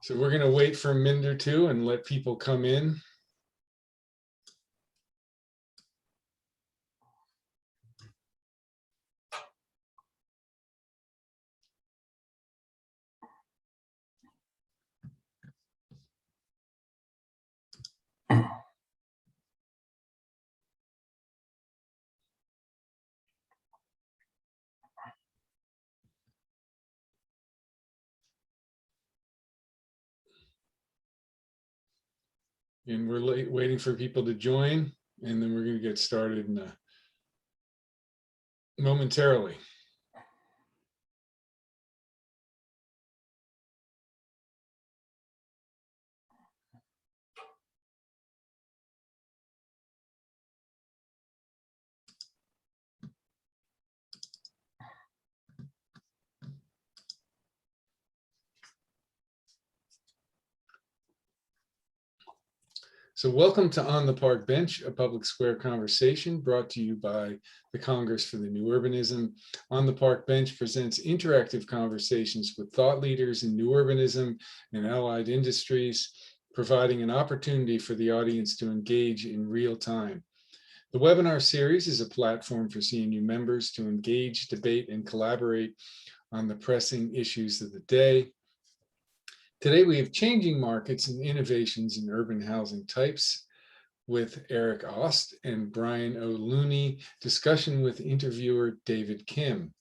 So we're going to wait for a minute or two and let people come in. And we're waiting for people to join, and then we're going to get started momentarily. So welcome to On the Park Bench, a public square conversation brought to you by the Congress for the New Urbanism. On the Park Bench presents interactive conversations with thought leaders in new urbanism and allied industries, providing an opportunity for the audience to engage in real time. The webinar series is a platform for CNU members to engage, debate, and collaborate on the pressing issues of the day. Today, we have changing markets and innovations in urban housing types with Eric Osth and Brian O'Looney, discussion with interviewer David Kim.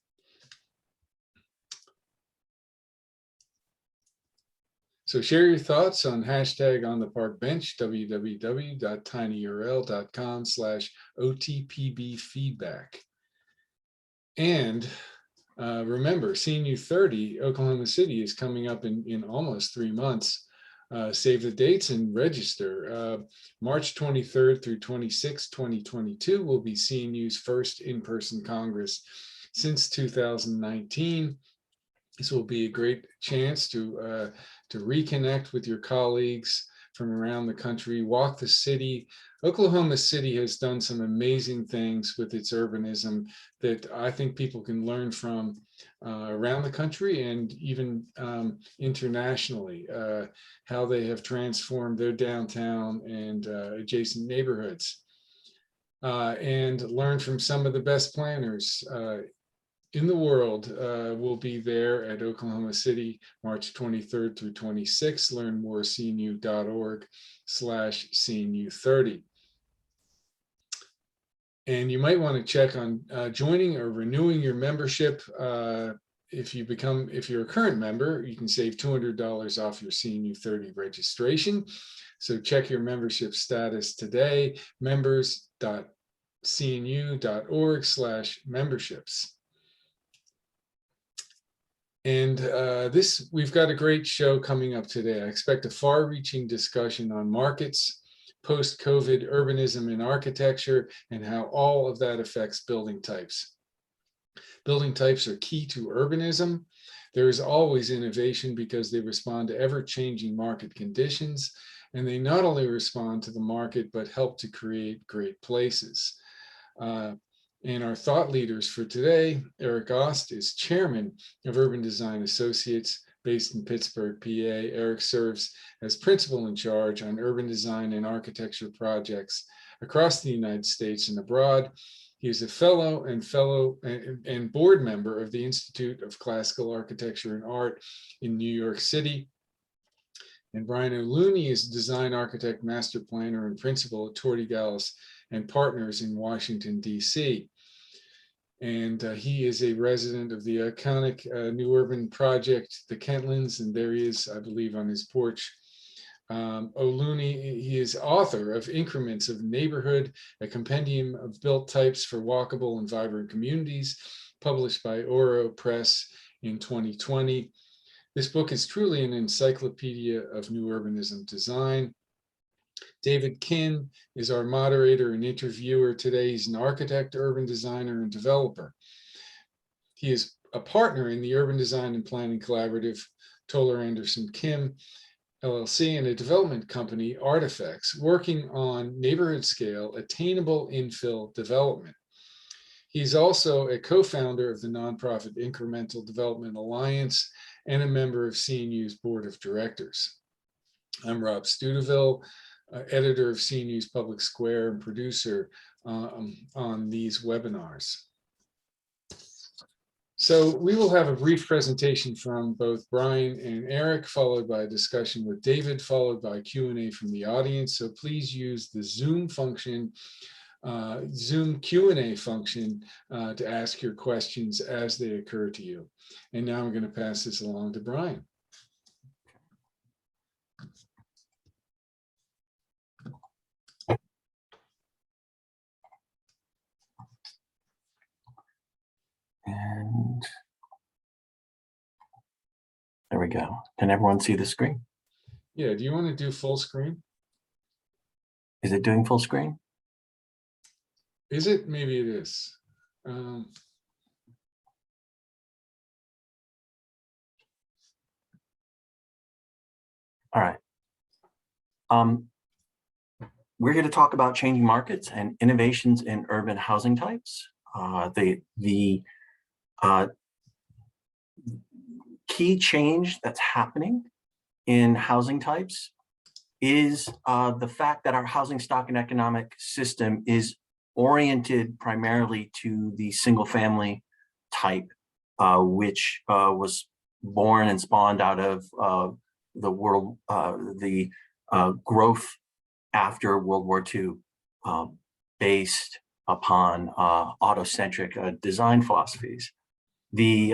So share your thoughts on hashtag on the park bench, www.tinyurl.com/OTPB And remember, CNU 30, Oklahoma City is coming up in almost 3 months. Save the dates and register. March 23rd through 26th, 2022 will be CNU's first in-person Congress since 2019. This will be a great chance to reconnect with your colleagues from around the country, walk the city. Oklahoma City has done some amazing things with its urbanism that I think people can learn from around the country and even internationally, how they have transformed their downtown and adjacent neighborhoods, and learn from some of the best planners in the world. Will be there at Oklahoma City, March 23rd through 26th. Learn more, cnu.org/CNU30. And you might want to check on joining or renewing your membership. If you're a current member, you can save $200 off your CNU 30 registration. So check your membership status today, members.cnu.org/memberships. And we've got a great show coming up today. I expect a far-reaching discussion on markets, post-COVID urbanism and architecture, and how all of that affects building types. Building types are key to urbanism. There is always innovation because they respond to ever-changing market conditions, and they not only respond to the market, but help to create great places. And our thought leaders for today, Eric Osth is chairman of Urban Design Associates based in Pittsburgh, PA. Eric serves as principal in charge on urban design and architecture projects across the United States and abroad. He is a fellow and board member of the Institute of Classical Architecture and Art in New York City. And Brian O'Looney is a design architect, master planner, and principal at Torti, Gallas and Partners in Washington, D.C. And he is a resident of the iconic new urban project, the Kentlands, and there he is, I believe, on his porch. O'Looney, he is author of Increments of Neighborhood, a compendium of built types for walkable and vibrant communities, published by Oro Press in 2020. This book is truly an encyclopedia of new urbanism design. David Kim is our moderator and interviewer today. He's an architect, urban designer, and developer. He is a partner in the Urban Design and Planning Collaborative, Toller Anderson Kim, LLC, and a development company, Artifacts, working on neighborhood scale, attainable infill development. He's also a co-founder of the nonprofit Incremental Development Alliance and a member of CNU's board of directors. I'm Rob Studeville, editor of CNU's Public Square and producer on these webinars. So we will have a brief presentation from both Brian and Eric, followed by a discussion with David, followed by Q&A from the audience. So please use the Zoom function, Zoom Q&A function to ask your questions as they occur to you. And now I'm going to pass this along to Brian. And there we go. Can everyone see the screen? Yeah, do you want to do full screen? Is it doing full screen? Is it? Maybe it is. All right. We're going to talk about changing markets and innovations in urban housing types. The key change that's happening in housing types is the fact that our housing stock and economic system is oriented primarily to the single family type, which was born and spawned out of the growth after World War II, based upon autocentric design philosophies. The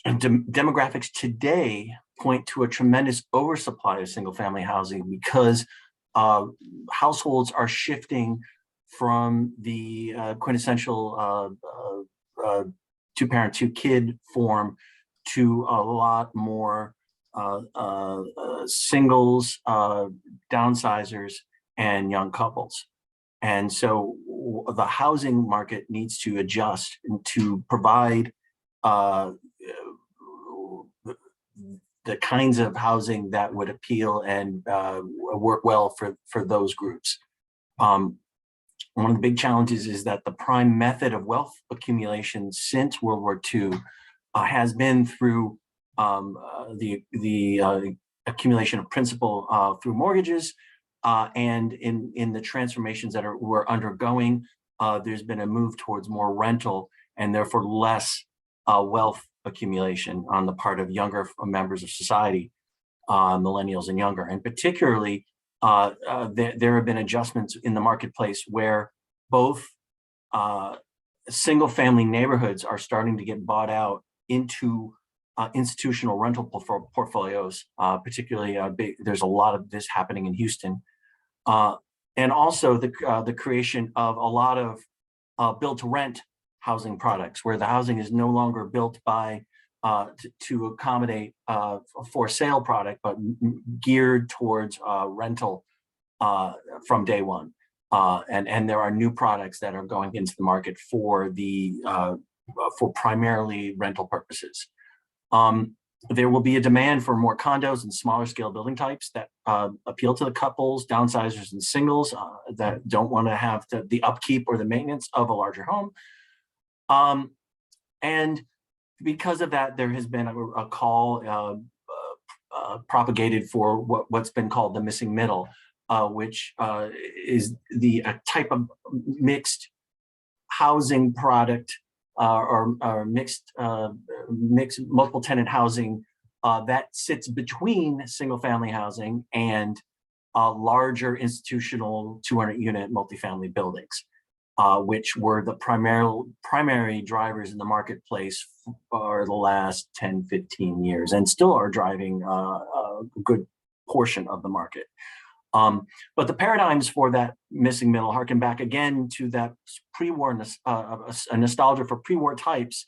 demographics today point to a tremendous oversupply of single-family housing because households are shifting from the quintessential two-parent, two-kid form to a lot more singles, downsizers, and young couples. And so the housing market needs to adjust to provide the kinds of housing that would appeal and work well for those groups. One of the big challenges is that the prime method of wealth accumulation since World War II has been through the accumulation of principal through mortgages, and in the transformations that we're undergoing, there's been a move towards more rental and therefore less wealth accumulation on the part of younger members of society, millennials and younger. And particularly, there have been adjustments in the marketplace where both single family neighborhoods are starting to get bought out into institutional rental portfolios, particularly there's a lot of this happening in Houston. And also the creation of a lot of build to rent housing products where the housing is no longer built by to accommodate a for sale product, but geared towards rental from day one. And there are new products that are going into the market for the for primarily rental purposes. There will be a demand for more condos and smaller scale building types that appeal to the couples, downsizers, and singles that don't want to have the upkeep or the maintenance of a larger home. And because of that, there has been a call propagated for what's been called the missing middle, which is the type of mixed housing product or mixed multiple tenant housing that sits between single family housing and larger institutional 200 unit multifamily buildings, which were the primary drivers in the marketplace for the last 10, 15 years and still are driving a good portion of the market. But the paradigms for that missing middle harken back again to that pre-war, a nostalgia for pre-war types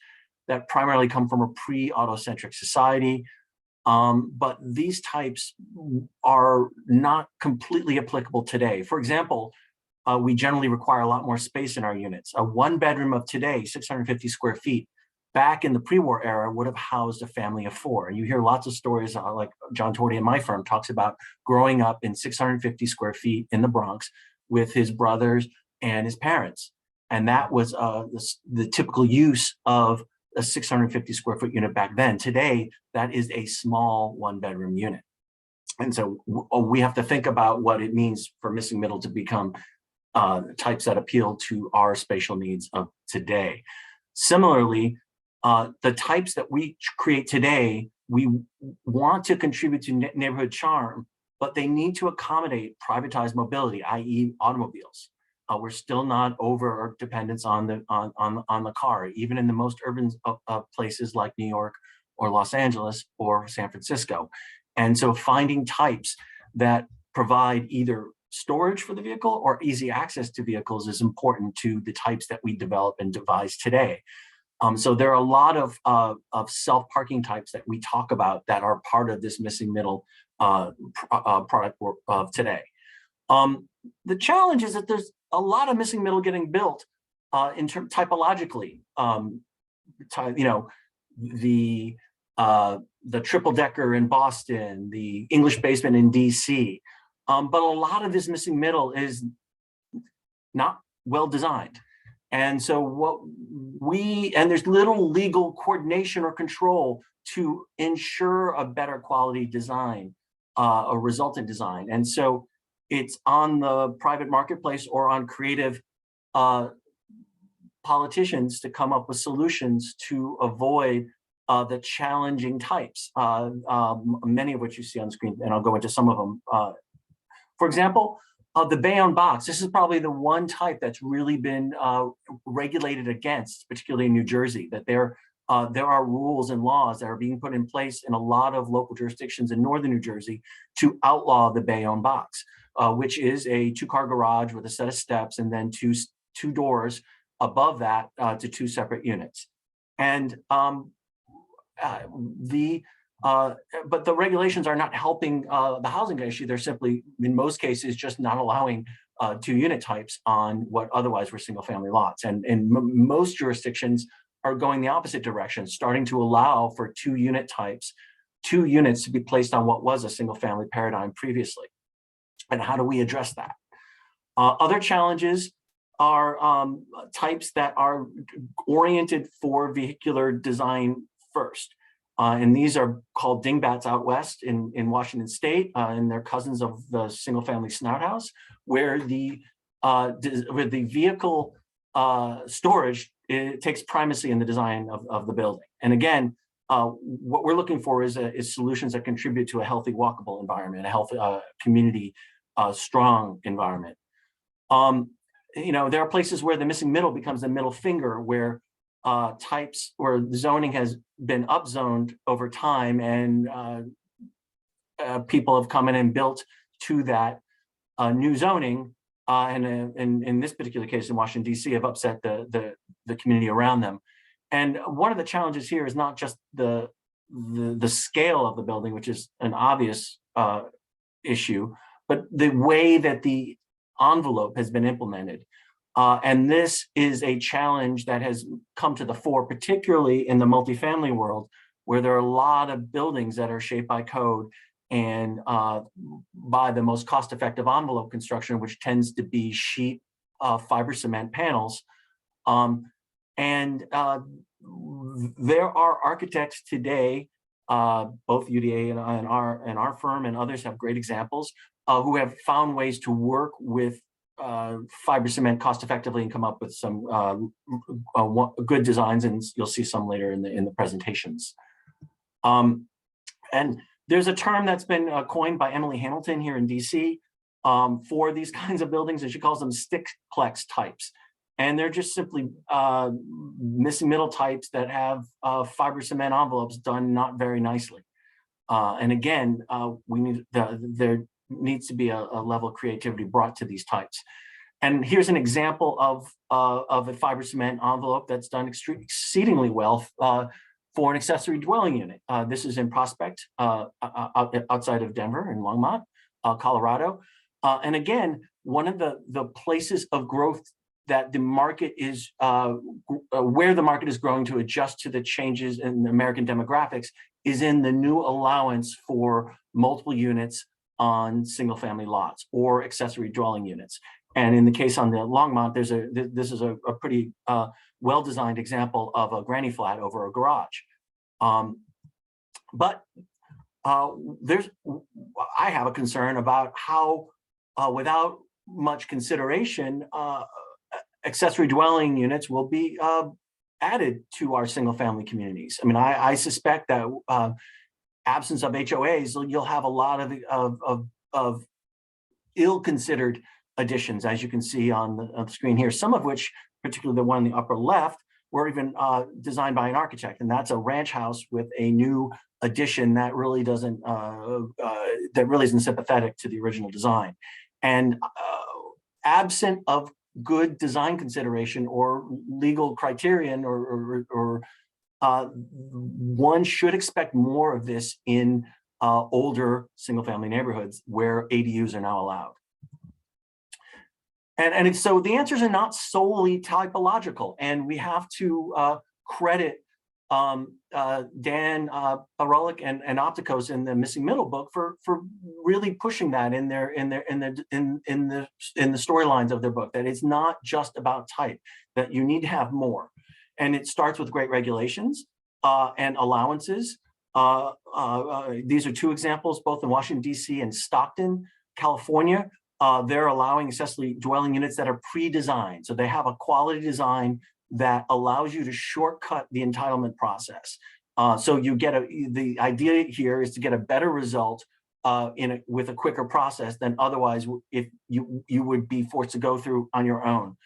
that primarily come from a pre-autocentric society. But these types are not completely applicable today. For example, we generally require a lot more space in our units. A one bedroom of today, 650 square feet, back in the pre-war era would have housed a family of four. And you hear lots of stories like John Torti in my firm talks about growing up in 650 square feet in the Bronx with his brothers and his parents. And that was the typical use of a 650 square foot unit back then. Today, that is a small 1-bedroom unit. And so we have to think about what it means for missing middle to become types that appeal to our spatial needs of today. Similarly, the types that we create today, we want to contribute to neighborhood charm, but they need to accommodate privatized mobility, i.e. automobiles. We're still not over our dependence on the car, even in the most urban places like New York or Los Angeles or San Francisco. And so finding types that provide either storage for the vehicle or easy access to vehicles is important to the types that we develop and devise today. So there are a lot of self-parking types that we talk about that are part of this missing middle product of today. The challenge is that there's a lot of missing middle getting built in terms typologically. The triple decker in Boston, the English basement in DC, but a lot of this missing middle is not well designed. And so there's little legal coordination or control to ensure a better quality design, a resultant design. And so it's on the private marketplace or on creative politicians to come up with solutions to avoid the challenging types, many of which you see on screen, and I'll go into some of them. For example, the Bayonne box. This is probably the one type that's really been regulated against, particularly in New Jersey, that there are rules and laws that are being put in place in a lot of local jurisdictions in northern New Jersey to outlaw the Bayonne box, which is a 2-car garage with a set of steps and then two doors above that to 2 separate units. And but the regulations are not helping the housing issue. They're simply, in most cases, just not allowing 2 unit types on what otherwise were single family lots. And most jurisdictions are going the opposite direction, starting to allow for 2 unit types, 2 units to be placed on what was a single family paradigm previously. And how do we address that? Other challenges are types that are oriented for vehicular design first. And these are called dingbats out west in Washington State, and they're cousins of the single family snout house, where the vehicle storage, it takes primacy in the design of the building. And again, what we're looking for is solutions that contribute to a healthy walkable environment, a healthy community strong environment. There are places where the missing middle becomes the middle finger, where types where zoning has been upzoned over time, and people have come in and built to that new zoning, and in this particular case in Washington D.C. have upset the community around them. And one of the challenges here is not just the scale of the building, which is an obvious issue, but the way that the envelope has been implemented. And this is a challenge that has come to the fore, particularly in the multifamily world, where there are a lot of buildings that are shaped by code and by the most cost-effective envelope construction, which tends to be sheet fiber cement panels. There are architects today, both UDA and our firm and others have great examples, who have found ways to work with fiber cement cost effectively and come up with some good designs, and you'll see some later in the presentations. And there's a term that's been coined by Emily Hamilton here in DC for these kinds of buildings, and she calls them stickplex types. And they're just simply missing middle types that have fiber cement envelopes done not very nicely. And again, there needs to be a level of creativity brought to these types. And here's an example of a fiber cement envelope that's done exceedingly well for an accessory dwelling unit. This is in Prospect, outside of Denver in Longmont, Colorado. And again, one of the places of growth that the market is, where the market is growing to adjust to the changes in the American demographics is in the new allowance for multiple units on single family lots or accessory dwelling units. And in the case on the Longmont, this is a pretty well-designed example of a granny flat over a garage. But I have a concern about how, without much consideration, accessory dwelling units will be added to our single-family communities. I mean, I suspect that absence of HOAs, you'll have a lot of ill-considered additions, as you can see on the screen here, some of which, particularly the one in the upper left, were even designed by an architect, and that's a ranch house with a new addition that really doesn't isn't sympathetic to the original design. And absent of good design consideration or legal criterion, or one should expect more of this in older single-family neighborhoods where ADUs are now allowed. And so the answers are not solely typological, and we have to credit Dan Barolik and Opticos in the Missing Middle book for really pushing that in the storylines of their book, that it's not just about type, that you need to have more. And it starts with great regulations and allowances. These are two examples, both in Washington, D.C. and Stockton, California. They're allowing accessory dwelling units that are pre-designed. So they have a quality design that allows you to shortcut the entitlement process. So you get the idea here is to get a better result with a quicker process than otherwise if you would be forced to go through on your own.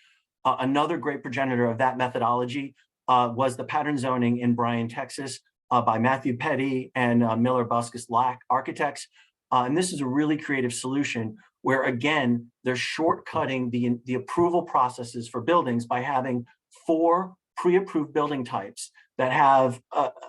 Another great progenitor of that methodology was the pattern zoning in Bryan, Texas, by Matthew Petty and Miller Buskus Lack architects. And this is a really creative solution where, again, they're shortcutting the approval processes for buildings by having 4 pre-approved building types that have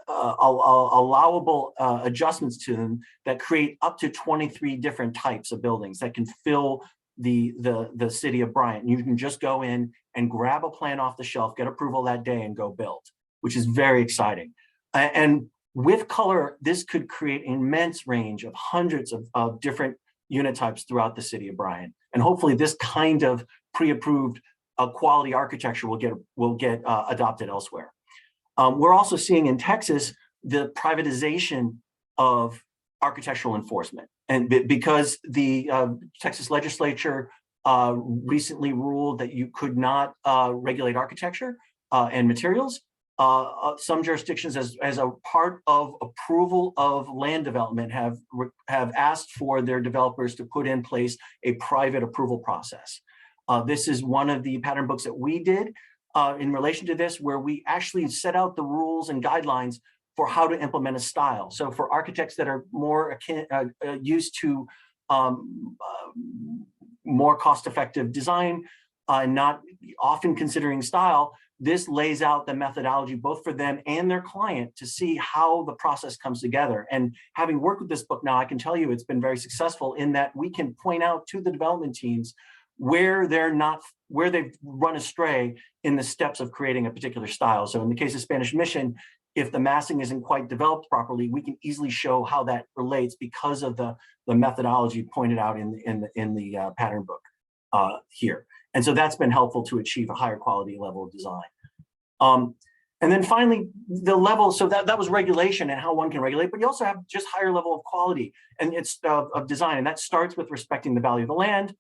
allowable adjustments to them that create up to 23 different types of buildings that can fill the city of Bryan. You can just go in and grab a plan off the shelf, get approval that day, and go build, which is very exciting. And with color, this could create an immense range of hundreds of different unit types throughout the city of Bryan. And hopefully this kind of pre-approved quality architecture will get adopted elsewhere. We're also seeing in Texas the privatization of architectural enforcement. And because the Texas legislature recently ruled that you could not regulate architecture and materials, some jurisdictions, as a part of approval of land development, have asked for their developers to put in place a private approval process. This is one of the pattern books that we did in relation to this, where we actually set out the rules and guidelines for how to implement a style. So for architects that are more used to more cost-effective design, not often considering style, this lays out the methodology both for them and their client to see how the process comes together. And having worked with this book now, I can tell you it's been very successful in that we can point out to the development teams where they've run astray in the steps of creating a particular style. So in the case of Spanish Mission, if the massing isn't quite developed properly, we can easily show how that relates because of the methodology pointed out in the pattern book here. And so that's been helpful to achieve a higher quality level of design. And then finally, the level, so that was regulation and how one can regulate, but you also have just higher level of quality and it's of design. And that starts with respecting the value of the land.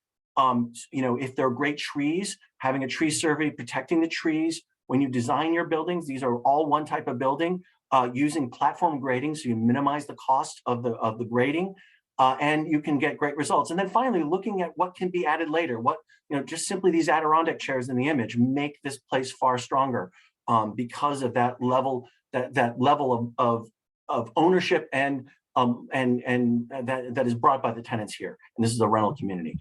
If there are great trees, having a tree survey, protecting the trees. When you design your buildings, these are all one type of building, using platform grading, so you minimize the cost of the grading, and you can get great results. And then finally, looking at what can be added later. Just simply these Adirondack chairs in the image make this place far stronger because of that level, that level of ownership and that is brought by the tenants here. And this is a rental community.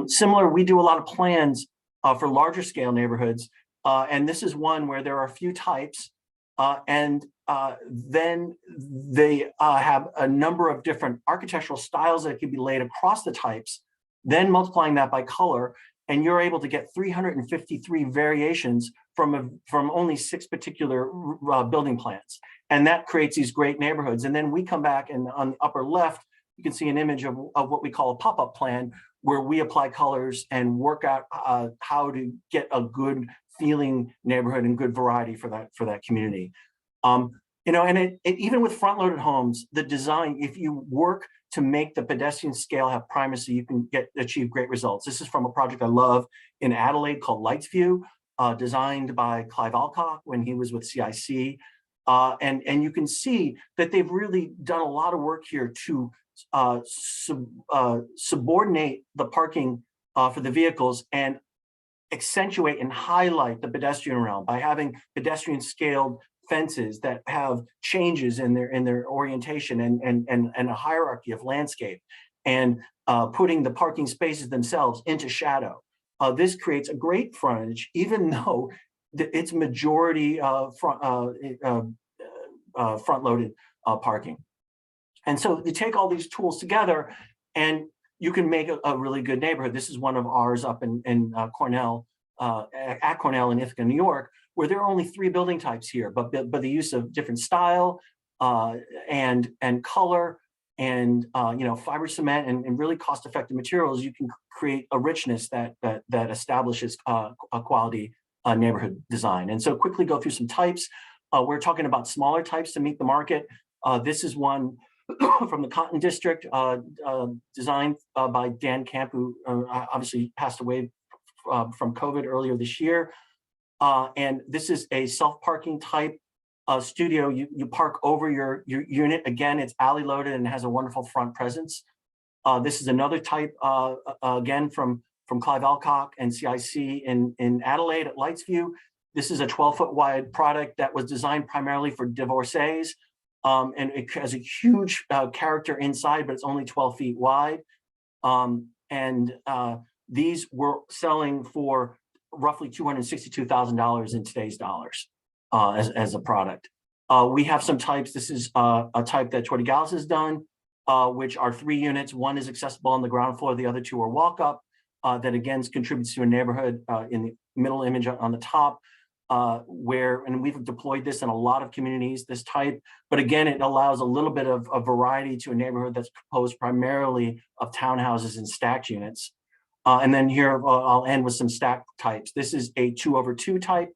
Similar, we do a lot of plans for larger scale neighborhoods. And this is one where there are a few types, and then they have a number of different architectural styles that can be laid across the types, then multiplying that by color, and you're able to get 353 variations from only 6 particular building plans. And that creates these great neighborhoods. And then we come back, and on the upper left, you can see an image of what we call a pop-up plan, where we apply colors and work out how to get a good feeling neighborhood and good variety for that community. You know, and it even with front-loaded homes, the design, if you work to make the pedestrian scale have primacy, you can achieve great results. This is from a project I love in Adelaide called Lightsview, designed by Clive Alcock when he was with CIC. And you can see that they've really done a lot of work here to subordinate the parking for the vehicles and accentuate and highlight the pedestrian realm by having pedestrian scaled fences that have changes in their orientation and a hierarchy of landscape, and putting the parking spaces themselves into shadow. This creates a great frontage, even though it's majority front-loaded parking. And so you take all these tools together and you can make a really good neighborhood. This is one of ours up in Cornell, at Cornell in Ithaca, New York, where there are only 3 building types here, but the use of different style and color and you know, fiber cement and really cost-effective materials, you can create a richness that establishes a quality neighborhood design. And so quickly go through some types. We're talking about smaller types to meet the market. This is one from the Cotton District, designed by Dan Camp, who obviously passed away from COVID earlier this year. And this is a self-parking type studio. You park over your unit. Again, it's alley loaded and has a wonderful front presence. This is another type, again, from Clive Alcock and CIC in Adelaide at Lightsview. This is a 12-foot wide product that was designed primarily for divorcees. And it has a huge character inside, but it's only 12 feet wide. These were selling for roughly $262,000 in today's dollars as a product. We have some types. This is a type that Torti Gallas has done, which are 3 units. One is accessible on the ground floor. The other 2 are walk-up. That again contributes to a neighborhood in the middle image on the top, and we've deployed this in a lot of communities, this type, but again, it allows a little bit of variety to a neighborhood that's composed primarily of townhouses and stacked units. And then here, I'll end with some stacked types. This is a 2/2 type,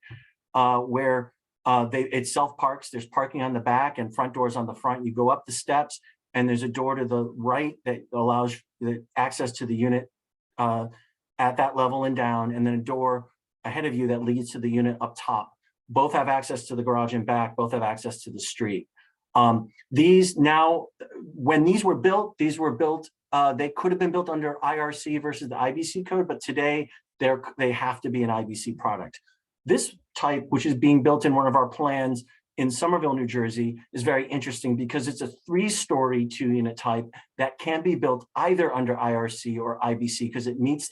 where it self-parks. There's parking on the back and front doors on the front. You go up the steps and there's a door to the right that allows the access to the unit at that level and down, and then a door ahead of you that leads to the unit up top. Both have access to the garage and back, both have access to the street. These now, when these were built, they could have been built under IRC versus the IBC code, but today they have to be an IBC product. This type, which is being built in one of our plans in Somerville, New Jersey, is very interesting because it's a 3-story 2-unit type that can be built either under IRC or IBC because it meets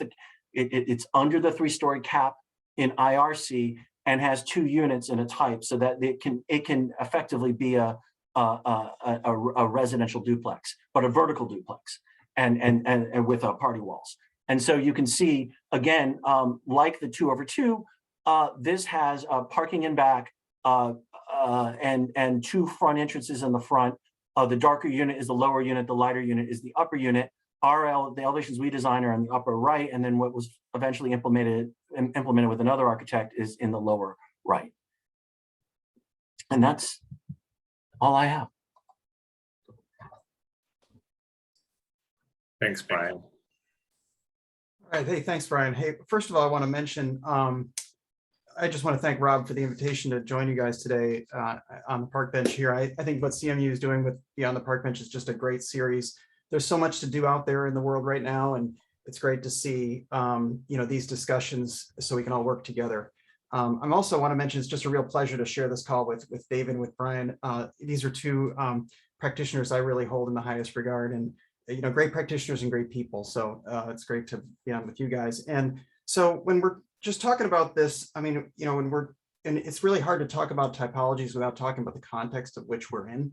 it's under the 3-story cap in IRC and has 2 units in a type, so that it can effectively be a residential duplex, but a vertical duplex and with party walls. And so you can see again, like the 2/2, this has parking in back and 2 front entrances in the front. The darker unit is the lower unit, the lighter unit is the upper unit. The elevations we design are on the upper right, and then what was eventually implemented with another architect is in the lower right. And that's all I have. Thanks, Brian. All right. Hey, thanks, Brian. Hey, first of all, I want to mention, I just want to thank Rob for the invitation to join you guys today on the park bench here. I think what CMU is doing with Beyond the Park Bench is just a great series. There's so much to do out there in the world right now, and it's great to see these discussions so we can all work together. I also want to mention it's just a real pleasure to share this call with David and with Brian. These are 2 practitioners I really hold in the highest regard, and great practitioners and great people. So it's great to be on with you guys. And so when we're just talking about this, I mean, and it's really hard to talk about typologies without talking about the context of which we're in.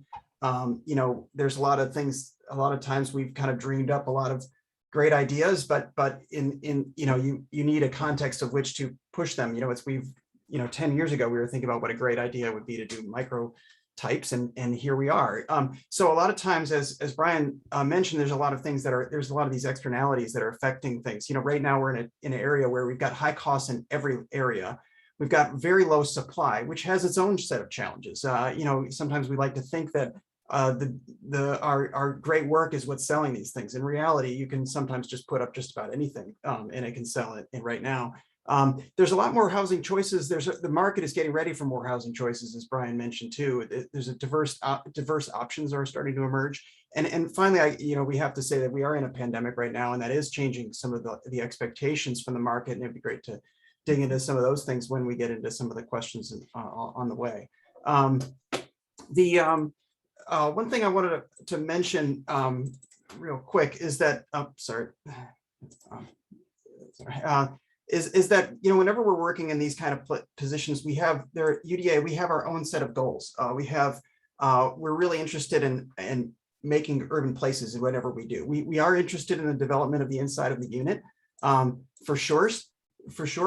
There's a lot of things, a lot of times we've kind of dreamed up a lot of great ideas, but you need a context of which to push them. 10 years ago, we were thinking about what a great idea would be to do micro types, and here we are. So a lot of times, as Brian mentioned, there's a lot of things there's a lot of these externalities that are affecting things. Right now we're in an area where we've got high costs in every area. We've got very low supply, which has its own set of challenges. Sometimes we like to think that our great work is what's selling these things. In reality, you can sometimes just put up just about anything, and it can sell it right now. There's a lot more housing choices. The market is getting ready for more housing choices, as Brian mentioned too. There's a diverse options are starting to emerge. And finally, we have to say that we are in a pandemic right now, and that is changing some of the expectations from the market. And it'd be great to dig into some of those things when we get into some of the questions on the way. One thing I wanted to mention real quick is that, is that, whenever we're working in these kind of positions, we have UDA, we have our own set of goals. We're really interested in making urban places in whatever we do. We are interested in the development of the inside of the unit, for sure.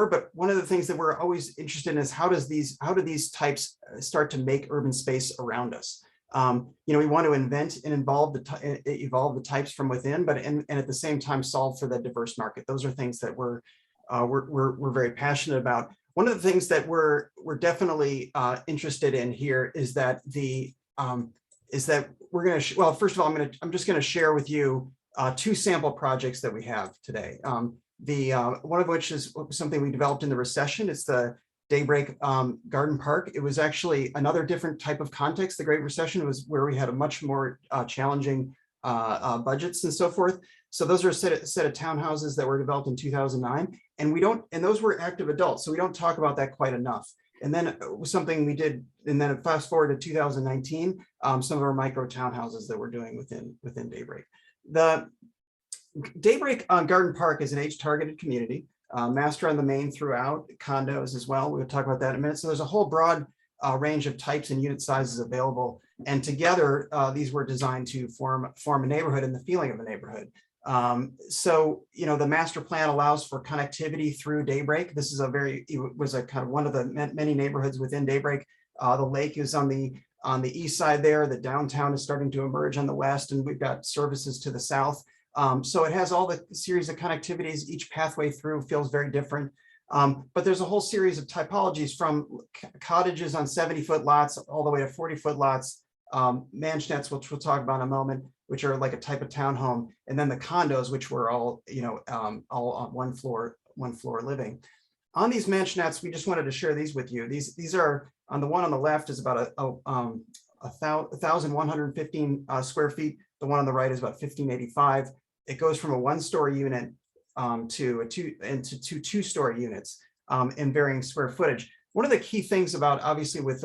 But one of the things that we're always interested in is how do these types start to make urban space around us? We want to invent and evolve the types from within, but and at the same time solve for the diverse market. Those are things that we're very passionate about. One of the things that we're definitely interested in here is that we're going to well, first of all, I'm just going to share with you 2 sample projects that we have today. One of which is something we developed in the recession. It's the Daybreak Garden Park. It was actually another different type of context. The Great Recession was where we had a much more challenging budgets and so forth. So those are a set of townhouses that were developed in 2009, and those were active adults. So we don't talk about that quite enough. And then something we did, and then fast forward to 2019, some of our micro townhouses that we're doing within Daybreak. The Daybreak Garden Park is an age-targeted community, master on the main throughout, condos as well. We'll talk about that in a minute. So there's a whole broad range of types and unit sizes available. And together, these were designed to form a neighborhood and the feeling of a neighborhood. So, the master plan allows for connectivity through Daybreak. This is it was a kind of one of the many neighborhoods within Daybreak. The lake is on the east side there. The downtown is starting to emerge on the west, and we've got services to the south. So it has all the series of connectivities. Each pathway through feels very different. But there's a whole series of typologies from cottages on 70-foot lots all the way to 40-foot lots, mansionettes, which we'll talk about in a moment, which are like a type of townhome, and then the condos, which were all on one floor living. On these mansionettes, we just wanted to share these with you. These are, on the one on the left is about 1,115 square feet. The one on the right is about 1,585. It goes from a 1-story unit to two 2-story units in varying square footage. One of the key things about, obviously, with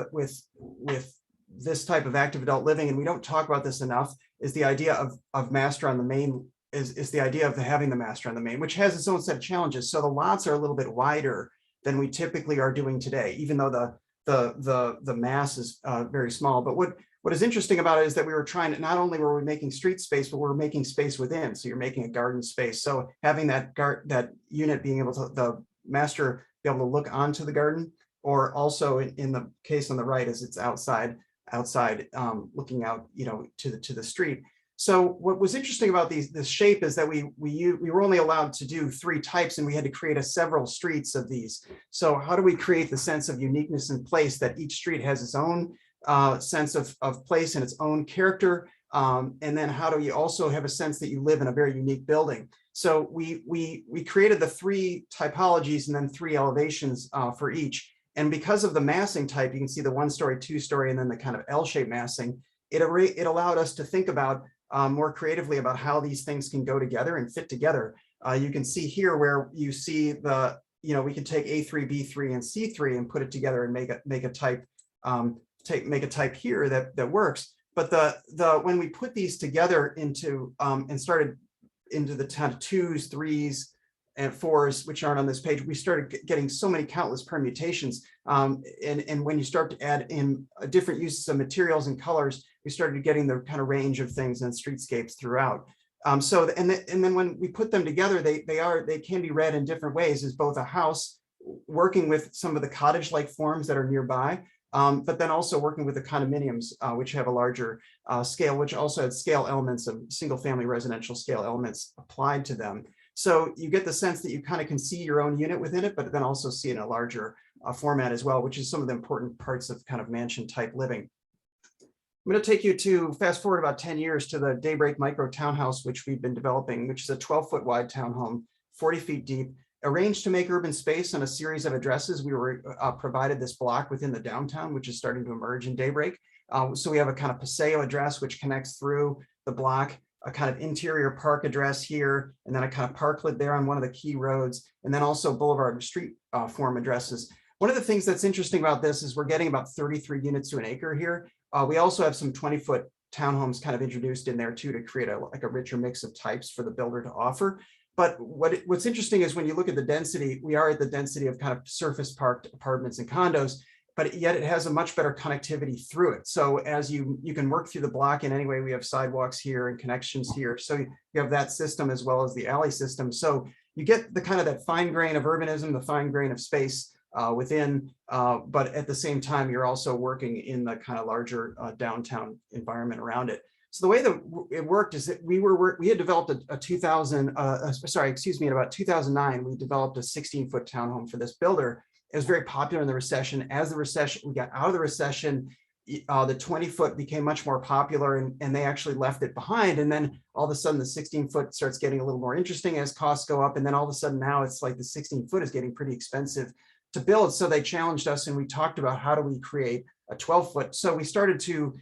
this type of active adult living, and we don't talk about this enough, is the idea of master on the main, is the idea of having the master on the main, which has its own set of challenges. So the lots are a little bit wider than we typically are doing today, even though the mass is very small. But what is interesting about it is that we were trying to, not only were we making street space, but we're making space within. So you're making a garden space. So having that unit being able to, the master be able to look onto the garden, or also in the case on the right is it's outside looking out, to the street. So what was interesting about this shape is that we were only allowed to do 3 types, and we had to create several streets of these. So how do we create the sense of uniqueness and place, that each street has its own sense of place and its own character? And then how do you also have a sense that you live in a very unique building? So we created the 3 typologies and then 3 elevations for each. And because of the massing type, you can see the 1-story, 2-story, and then the kind of L-shaped massing, it allowed us to think about more creatively about how these things can go together and fit together. You can see here where you see we can take A3, B3, and C3 and put it together and make a type here that works. But when we put these together into and started into the 2s, 3s, and 4s, which aren't on this page, we started getting so many countless permutations. And when you start to add in different uses of materials and colors, we started getting the kind of range of things and streetscapes throughout. And then when we put them together, they can be read in different ways as both a house working with some of the cottage-like forms that are nearby, but then also working with the condominiums, which have a larger scale, which also had scale elements of single family residential scale elements applied to them. So you get the sense that you kind of can see your own unit within it, but then also see it in a larger format as well, which is some of the important parts of kind of mansion type living. I'm going to take you to fast forward about 10 years to the Daybreak micro townhouse, which we've been developing, which is a 12-foot wide townhome, 40 feet deep, arranged to make urban space on a series of addresses. We were provided this block within the downtown, which is starting to emerge in Daybreak. So we have a kind of Paseo address, which connects through the block, a kind of interior park address here, and then a kind of parklet there on one of the key roads, and then also boulevard street form addresses. One of the things that's interesting about this is we're getting about 33 units to an acre here. We also have some 20-foot townhomes kind of introduced in there too, to create like a richer mix of types for the builder to offer. But what's interesting is when you look at the density, we are at the density of kind of surface parked apartments and condos, but yet it has a much better connectivity through it. So as you can work through the block in any way, we have sidewalks here and connections here. So you have that system as well as the alley system. So you get the kind of that fine grain of urbanism, the fine grain of space within, but at the same time, you're also working in the kind of larger downtown environment around it. So the way that it worked is that we had developed in about 2009, we developed a 16-foot townhome for this builder. It was very popular in the recession. As we got out of the recession, the 20-foot became much more popular, and they actually left it behind. And then all of a sudden the 16-foot starts getting a little more interesting as costs go up. And then all of a sudden now it's like the 16-foot is getting pretty expensive to build. So they challenged us and we talked about how do we create a 12-foot. So we started to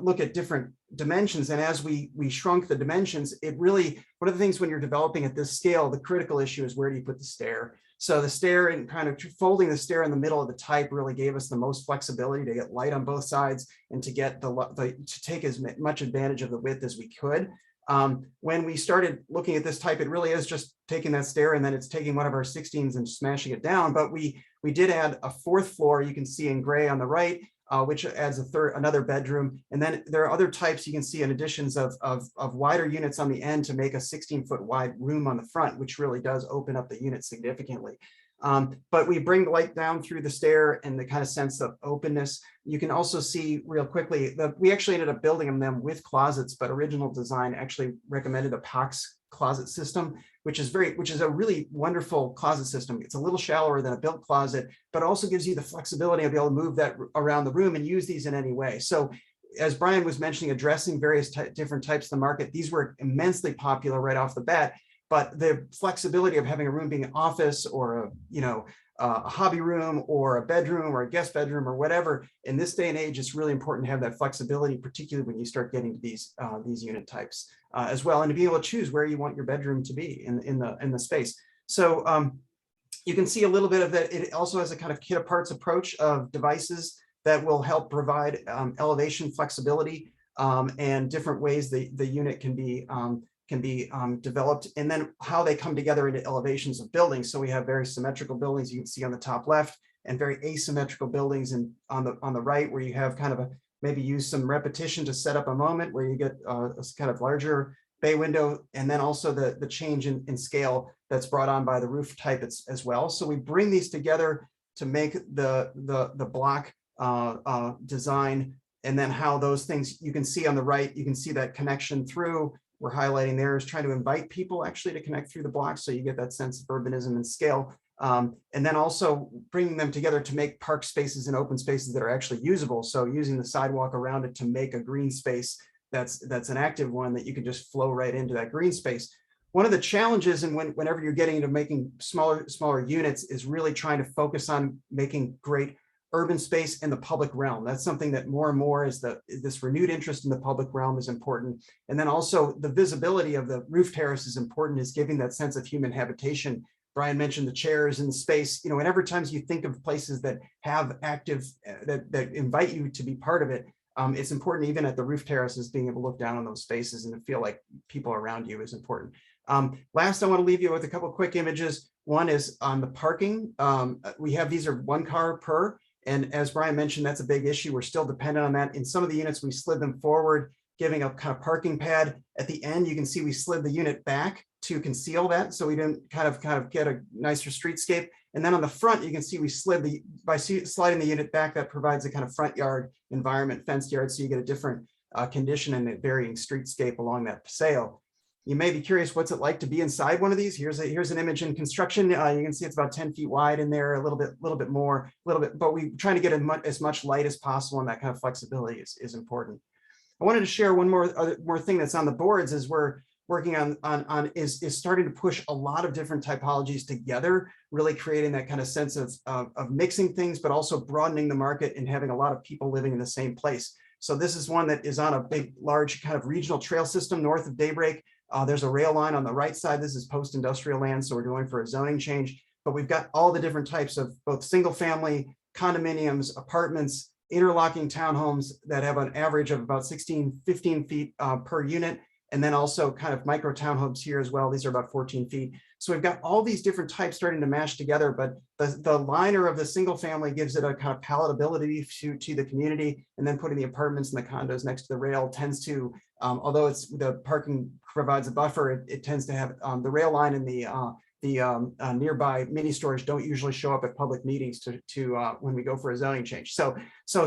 look at different dimensions. And as we shrunk the dimensions, it really, one of the things when you're developing at this scale, the critical issue is where do you put the stair? So the stair and kind of folding the stair in the middle of the type really gave us the most flexibility to get light on both sides and to get to take as much advantage of the width as we could. When we started looking at this type, it really is just taking that stair and then it's taking one of our 16s and smashing it down. But we did add a fourth floor, you can see in gray on the right, which adds another bedroom. And then there are other types you can see in additions of wider units on the end to make a 16-foot wide room on the front, which really does open up the unit significantly. But we bring the light down through the stair and the kind of sense of openness. You can also see real quickly that we actually ended up building them with closets, but original design actually recommended a POX closet system, which is a really wonderful closet system. It's a little shallower than a built closet, but also gives you the flexibility of being able to move that around the room and use these in any way. So as Brian was mentioning, addressing various different types of the market, these were immensely popular right off the bat. But the flexibility of having a room being an office or a hobby room or a bedroom or a guest bedroom or whatever, in this day and age, it's really important to have that flexibility, particularly when you start getting to these unit types as well, and to be able to choose where you want your bedroom to be in the space. So you can see a little bit of that. It also has a kind of kit of parts approach of devices that will help provide elevation flexibility and different ways the unit can be developed, and then how they come together into elevations of buildings. So we have very symmetrical buildings you can see on the top left, and very asymmetrical buildings on the right, where you have kind of maybe use some repetition to set up a moment where you get a kind of larger bay window, and then also the change in scale that's brought on by the roof type as well. So we bring these together to make the block design, and then how those things you can see on the right, you can see that connection through. We're highlighting there is trying to invite people actually to connect through the blocks, so you get that sense of urbanism and scale. And then also bringing them together to make park spaces and open spaces that are actually usable. So using the sidewalk around it to make a green space that's an active one that you can just flow right into that green space. One of the challenges, and whenever you're getting into making smaller units, is really trying to focus on making great urban space in the public realm. That's something that more and more is this renewed interest in the public realm is important. And then also the visibility of the roof terrace is important, is giving that sense of human habitation. Brian mentioned the chairs and the space, whenever times you think of places that have active, that invite you to be part of it, it's important even at the roof terraces, being able to look down on those spaces and to feel like people around you is important. Last, I want to leave you with a couple of quick images. One is on the parking. We have, these are 1 car per. And as Brian mentioned, that's a big issue. We're still dependent on that. In some of the units, we slid them forward, giving a kind of parking pad. At the end, you can see we slid the unit back to conceal that, so we didn't kind of get a nicer streetscape. And then on the front, you can see we slid by sliding the unit back, that provides a kind of front yard environment, fenced yard, so you get a different condition and a varying streetscape along that paseo. You may be curious, what's it like to be inside one of these? Here's an image in construction. You can see it's about 10 feet wide in there, a little bit more, but we trying to get as much light as possible, and that kind of flexibility is important. I wanted to share one more thing that's on the boards as we're working on is starting to push a lot of different typologies together, really creating that kind of sense of mixing things, but also broadening the market and having a lot of people living in the same place. So this is one that is on a big, large kind of regional trail system north of Daybreak. There's a rail line on the right side. This is post-industrial land, so we're going for a zoning change. But we've got all the different types of both single family, condominiums, apartments, interlocking townhomes that have an average of about 15 feet per unit. And then also kind of micro townhomes here as well. These are about 14 feet. So we've got all these different types starting to mash together, but the liner of the single family gives it a kind of palatability to the community. And then putting the apartments and the condos next to the rail tends to, although the parking provides a buffer, it tends to have the rail line and the nearby mini storage don't usually show up at public meetings to when we go for a zoning change. So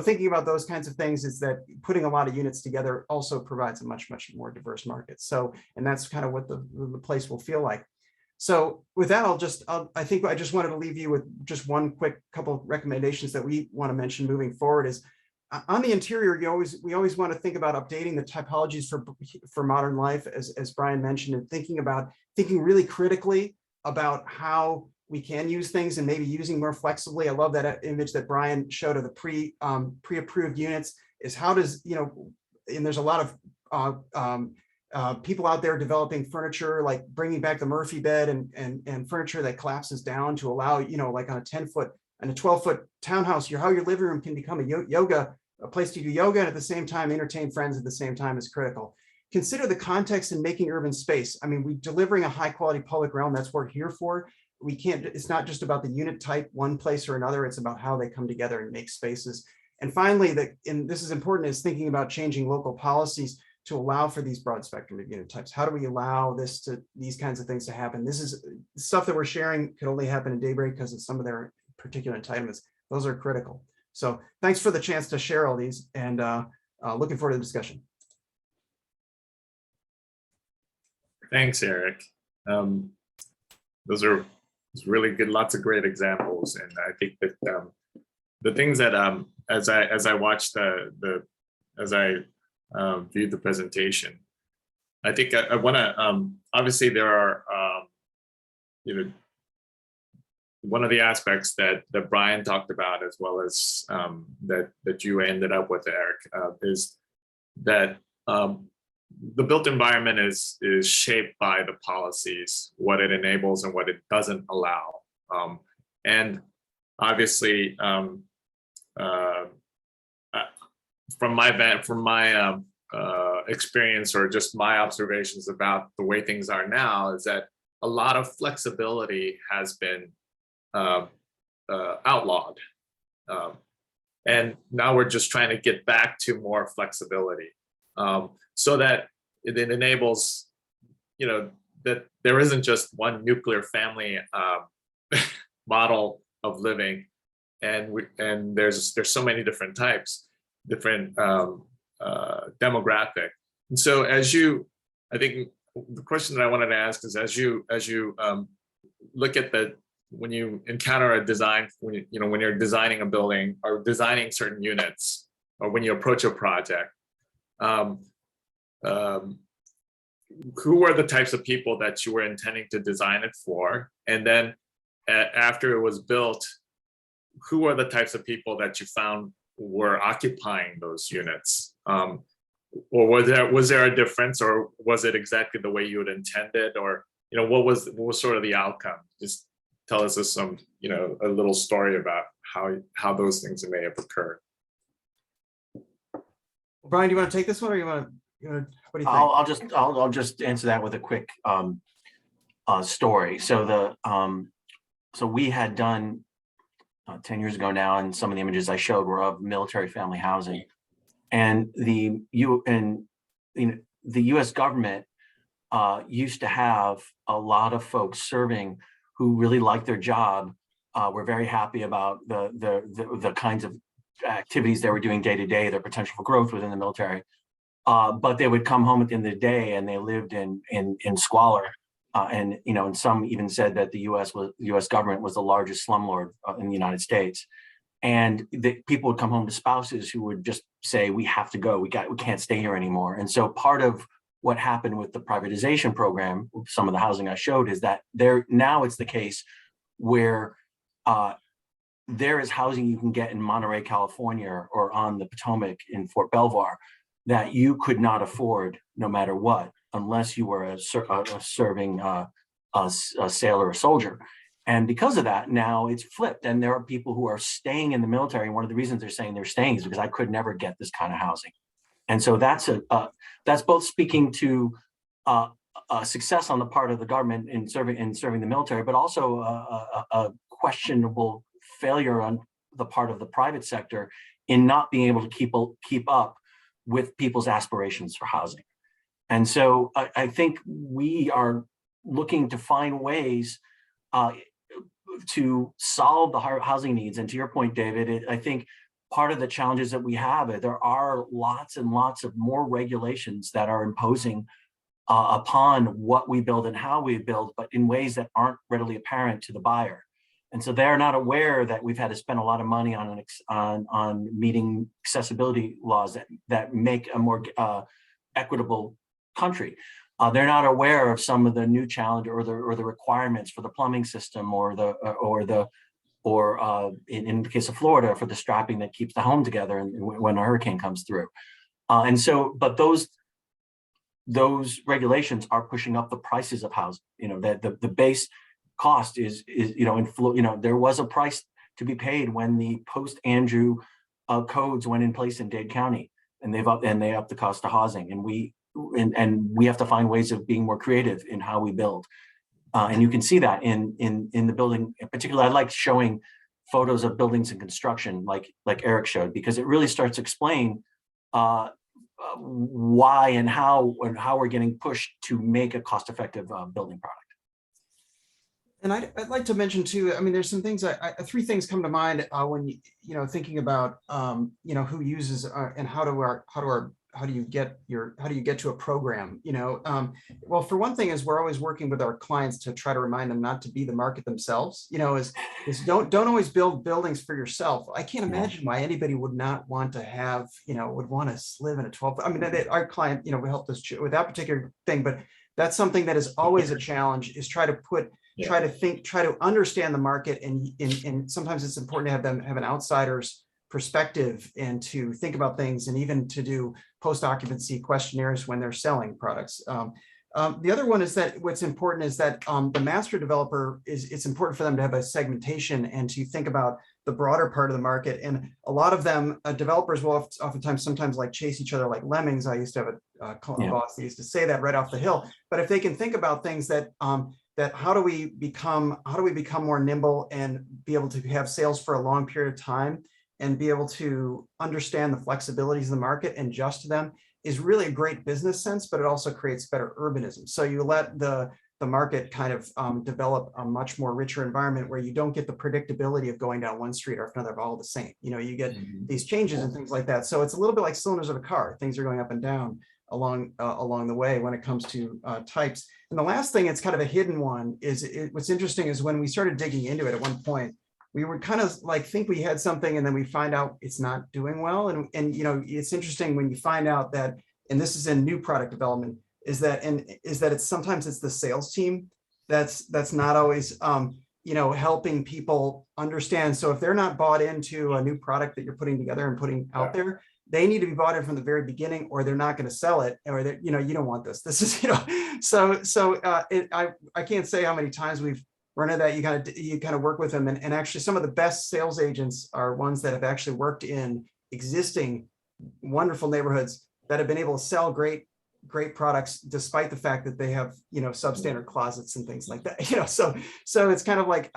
thinking about those kinds of things is that putting a lot of units together also provides a much more diverse market. So, and that's kind of what the place will feel like. So with that, I think I just wanted to leave you with just one quick couple of recommendations that we want to mention moving forward is on the interior, we always want to think about updating the typologies for modern life, as Brian mentioned, and thinking really critically about how we can use things and maybe using more flexibly. I love that image that Brian showed of the pre-approved units is how does, and there's a lot of people out there developing furniture, like bringing back the Murphy bed and furniture that collapses down to allow, like on a 10-foot and a 12-foot townhouse, how your living room can become a place to do yoga and at the same time entertain friends at the same time is critical. Consider the context in making urban space. I mean, we're delivering a high quality public realm. That's what we're here for. It's not just about the unit type, one place or another. It's about how they come together and make spaces. And finally, and this is important, is thinking about changing local policies to allow for these broad spectrum of unit types. How do we allow these kinds of things to happen? This is stuff that we're sharing could only happen in Daybreak because of some of their particular entitlements. Those are critical. So thanks for the chance to share all these, and looking forward to the discussion. Thanks, Eric. Those are really good, lots of great examples. And I think that the things that as I watched as I viewed the presentation, I think I want to obviously there are one of the aspects that Brian talked about, as well as that you ended up with, Eric, is that the built environment is shaped by the policies, what it enables and what it doesn't allow. And obviously, from my experience or just my observations about the way things are now, is that a lot of flexibility has been outlawed. And now we're just trying to get back to more flexibility. So that it enables, that there isn't just one nuclear family model of living, and there's so many different types, different demographic. And so I think the question that I wanted to ask is, as you look at when you encounter a design, when you're designing a building or designing certain units, or when you approach a project, who are the types of people that you were intending to design it for? And then after it was built, who are the types of people that you found were occupying those units? Or was there a difference, or was it exactly the way you had intended? Or, what was sort of the outcome? Just tell us a little story about how those things may have occurred. Brian, do you want to take this one, or what do you think? I'll just answer that with a quick story. So we had done 10 years ago now, and some of the images I showed were of military family housing, and the U.S. government used to have a lot of folks serving who really liked their job We're very happy about the kinds of activities they were doing day to day, their potential for growth within the military. But they would come home at the end of the day and they lived in squalor. And some even said that the U.S. government was the largest slumlord in the United States. And people would come home to spouses who would just say, we have to go, we can't stay here anymore. And so part of what happened with the privatization program, some of the housing I showed, is that now it's the case where there is housing you can get in Monterey, California, or on the Potomac in Fort Belvoir that you could not afford no matter what, unless you were a serving a sailor or soldier. And because of that, now it's flipped, and there are people who are staying in the military. And one of the reasons they're saying they're staying is because I could never get this kind of housing. And so that's both speaking to success on the part of the government in serving the military, but also a questionable failure on the part of the private sector in not being able to keep up with people's aspirations for housing. And so I think we are looking to find ways to solve the housing needs. And to your point, David, I think part of the challenges that we have, there are lots and lots of more regulations that are imposing upon what we build and how we build, but in ways that aren't readily apparent to the buyer. And so they're not aware that we've had to spend a lot of money on meeting accessibility laws that make a more equitable country. They're not aware of some of the new challenge or the requirements for the plumbing system or in the case of Florida, for the strapping that keeps the home together when a hurricane comes through. But those regulations are pushing up the prices of housing. That the base cost is there was a price to be paid when the post-Andrew codes went in place in Dade County, and they upped the cost of housing, and we have to find ways of being more creative in how we build. And you can see that in the building. In particular, I like showing photos of buildings in construction, like Eric showed, because it really starts to explain why and how we're getting pushed to make a cost-effective building product. And I'd like to mention too, I mean, there's some things, three things come to mind when thinking about who uses and how do you get to a program? Well, for one thing is we're always working with our clients to try to remind them not to be the market themselves. Is don't always build buildings for yourself. I can't imagine why anybody would not want to have would want to live in a 12. I mean, our client we helped us with that particular thing, but that's something that is always a challenge. Is try to understand the market, and sometimes it's important to have an outsider's perspective and to think about things, and even to do post-occupancy questionnaires when they're selling products. The other one is that what's important is that the master developer it's important for them to have a segmentation and to think about the broader part of the market. And a lot of them, developers will sometimes like chase each other like lemmings. I used to have a boss that used to say that right off the hill. But if they can think about things that how do we become more nimble and be able to have sales for a long period of time and be able to understand the flexibilities of the market and adjust to them, is really a great business sense, but it also creates better urbanism. So you let the market kind of develop a much more richer environment where you don't get the predictability of going down one street or another all the same. You get these changes and things like that. So it's a little bit like cylinders of a car. Things are going up and down along the way when it comes to types. And the last thing, it's kind of a hidden one, is what's interesting is when we started digging into it at one point, we would kind of like think we had something, and then we find out it's not doing well. And it's interesting when you find out that, and this is in new product development, is that it's sometimes it's the sales team that's not always helping people understand. So if they're not bought into a new product that you're putting together and putting out there, they need to be bought in from the very beginning, or they're not going to sell it, or you don't want this. This is I can't say how many times we've run into that. You kind of work with them, and actually some of the best sales agents are ones that have actually worked in existing wonderful neighborhoods that have been able to sell great products despite the fact that they have substandard closets and things like that. So it's kind of like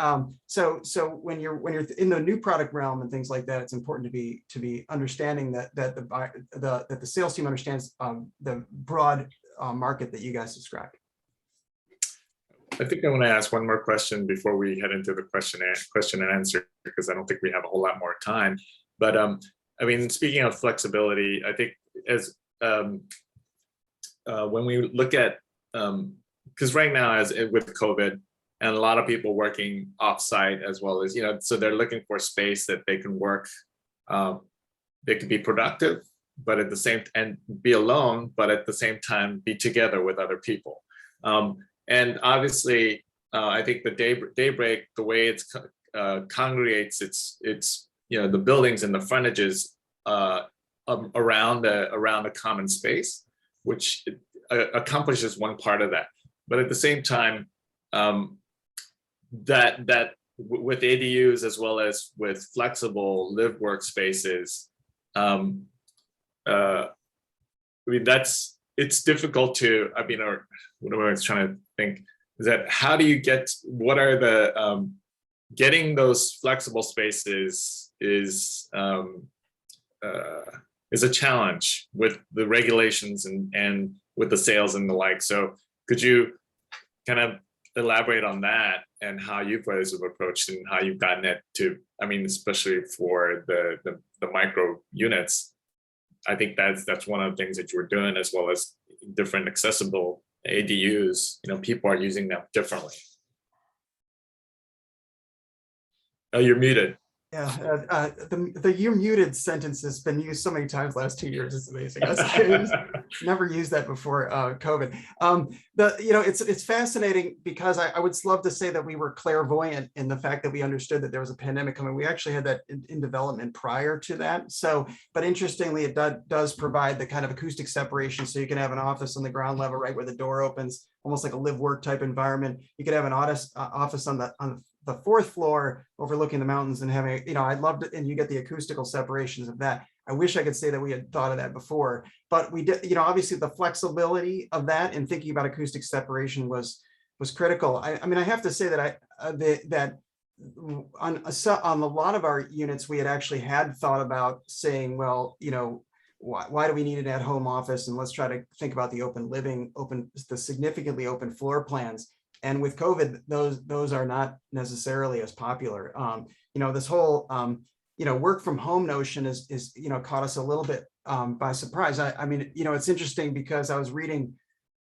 so when you're in the new product realm and things like that, it's important to be understanding that the sales team understands the broad market that you guys described. I think I want to ask one more question before we head into the question and answer, because I don't think we have a whole lot more time. But I mean, speaking of flexibility, I think as when we look at, because right now, as with COVID, and a lot of people working offsite as well as, so they're looking for space that they can work, they could be productive, but at the same and be alone, but at the same time be together with other people. And obviously, I think the Daybreak, the way it's congregates its the buildings and the frontages around the common space, which accomplishes one part of that. But at the same time, that with ADUs as well as with flexible live workspaces, I mean, it's difficult to, I mean, or what I was trying to think is that how do you get, what are the, getting those flexible spaces is a challenge with the regulations and with the sales and the like. So could you kind of elaborate on that and how you guys have approached and how you've gotten it to, I mean, especially for the micro units, I think that's one of the things that you were doing, as well as different accessible ADUs, people are using them differently. Oh, you're muted. Yeah, the "you're muted" sentence has been used so many times last 2 years. It's amazing. I never used that before COVID. It's fascinating because I would love to say that we were clairvoyant in the fact that we understood that there was a pandemic coming. We actually had that in development prior to that. So, but interestingly, it does provide the kind of acoustic separation, so you can have an office on the ground level, right where the door opens, almost like a live work type environment. You could have an office on the fourth floor overlooking the mountains and having, I'd love to, and you get the acoustical separations of that. I wish I could say that we had thought of that before, but we did, obviously the flexibility of that and thinking about acoustic separation was critical. I mean, I have to say that that on a lot of our units, we had actually thought about saying, well, why do we need an at-home office? And let's try to think about the open living, the significantly open floor plans. And with COVID, those are not necessarily as popular. This whole work from home notion is caught us a little bit by surprise. I mean, it's interesting because I was reading,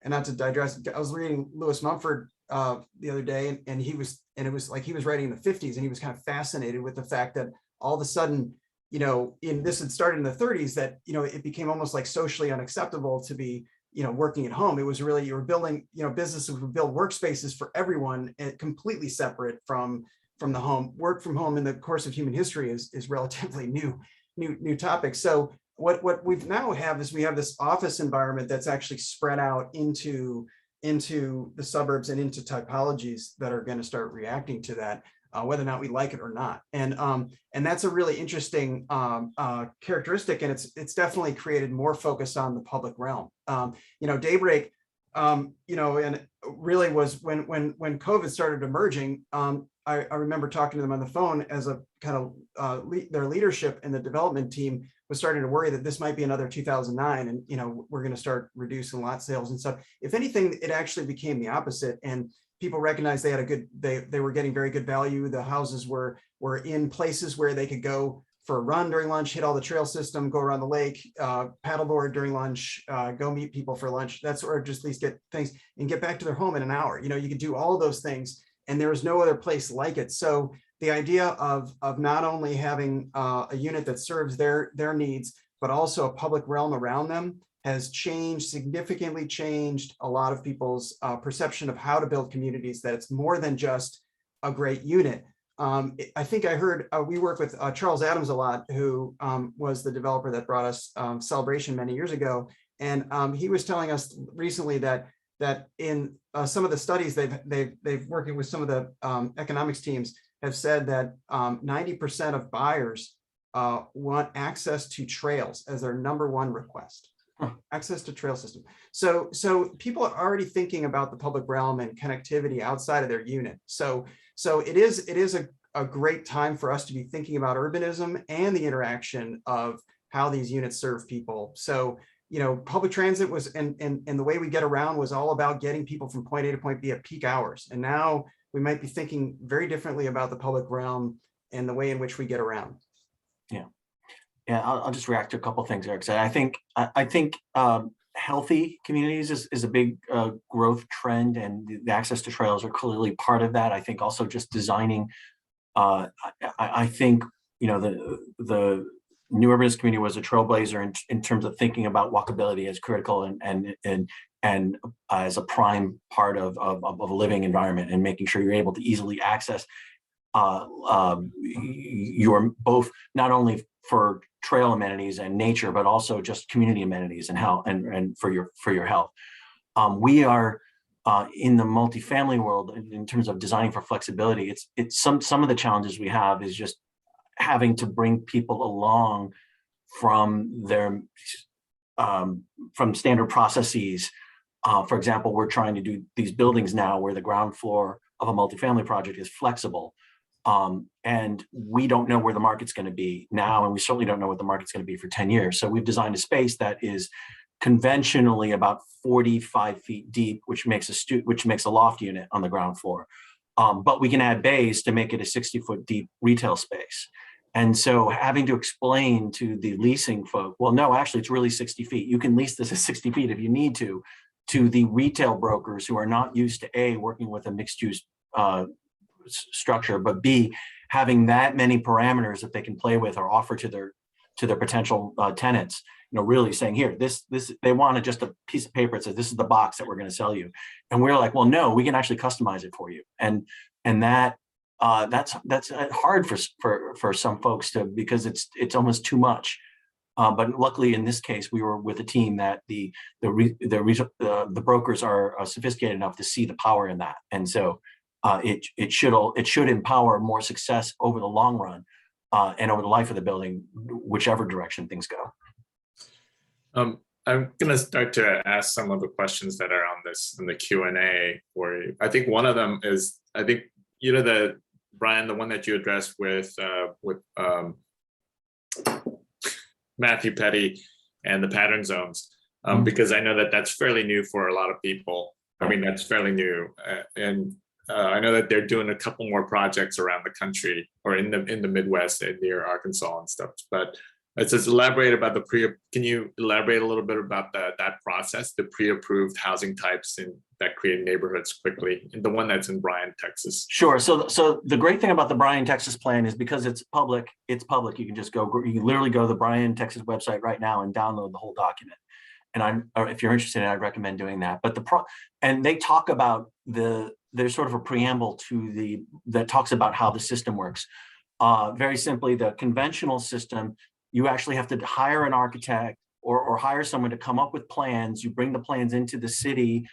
and not to digress, I was reading Lewis Mumford the other day, and it was like he was writing in the 50s, and he was kind of fascinated with the fact that all of a sudden, this had started in the 30s, that it became almost like socially unacceptable to be working at home. It was really, you were building, businesses would build workspaces for everyone and completely separate from the home. Work from home in the course of human history is relatively new topic. So what we now have is we have this office environment that's actually spread out into the suburbs and into typologies that are going to start reacting to that, whether or not we like it or not. And that's a really interesting characteristic, and it's definitely created more focus on the public realm. Daybreak, and really was when COVID started emerging. I remember talking to them on the phone as a kind of their leadership and the development team was starting to worry that this might be another 2009, and we're going to start reducing lot sales and stuff. If anything, it actually became the opposite, and people recognized they had they were getting very good value. The houses were in places where they could go for a run during lunch, hit all the trail system, go around the lake, paddleboard during lunch, go meet people for lunch. That's, or just at least get things and get back to their home in an hour. You could do all of those things, and there was no other place like it. So the idea of not only having a unit that serves their needs, but also a public realm around them has significantly changed a lot of people's perception of how to build communities, that it's more than just a great unit. I think I heard, we work with Charles Adams a lot, who was the developer that brought us Celebration many years ago. And he was telling us recently that in some of the studies they've working with some of the economics teams have said that 90% of buyers want access to trails as their #1 request. Access to trail system. So people are already thinking about the public realm and connectivity outside of their unit. So it is a great time for us to be thinking about urbanism and the interaction of how these units serve people. So public transit was, and the way we get around was all about getting people from point A to point B at peak hours. And now we might be thinking very differently about the public realm and the way in which we get around. Yeah, I'll just react to a couple of things Eric said. I think healthy communities is a big growth trend, and the access to trails are clearly part of that. I think also just designing. I think the New Urbanist community was a trailblazer in terms of thinking about walkability as critical and as a prime part of a living environment, and making sure you're able to easily access your both not only for trail amenities and nature, but also just community amenities and how and for your health. We are in the multifamily world in terms of designing for flexibility. It's some of the challenges we have is just having to bring people along from their from standard processes. For example, we're trying to do these buildings now where the ground floor of a multifamily project is flexible. And we don't know where the market's going to be now, and we certainly don't know what the market's going to be for 10 years. So we've designed a space that is conventionally about 45 feet deep, which makes a loft unit on the ground floor. But we can add bays to make it a 60-foot deep retail space. And so having to explain to the leasing folk, well, no, actually it's really 60 feet. You can lease this at 60 feet if you need to the retail brokers who are not used to A, working with a mixed use structure, but B, having that many parameters that they can play with or offer to their potential tenants. Really saying, here, this they wanted just a piece of paper that says this is the box that we're going to sell you, and we're like, well, no, we can actually customize it for you, and that's hard for some folks to, because it's almost too much. But luckily, in this case, we were with a team that the brokers are sophisticated enough to see the power in that, and so it should empower more success over the long run and over the life of the building, whichever direction things go. I'm going to start to ask some of the questions that are on this in the Q&A for you. I think one of them is, I think, Brian, the one that you addressed with Matthew Petty and the pattern zones, because I know that that's fairly new for a lot of people. I mean, that's fairly new. And I know that they're doing a couple more projects around the country or in the Midwest and near Arkansas and stuff, but it says elaborate about can you elaborate a little bit about that process, the pre-approved housing types that create neighborhoods quickly, and the one that's in Bryan, Texas? Sure. So the great thing about the Bryan, Texas plan is because it's public. You can just you can literally go to the Bryan, Texas website right now and download the whole document. And if you're interested, I'd recommend doing that. But and they talk about there's sort of a preamble that talks about how the system works. Very simply, the conventional system, you actually have to hire an architect or hire someone to come up with plans. You bring the plans into the city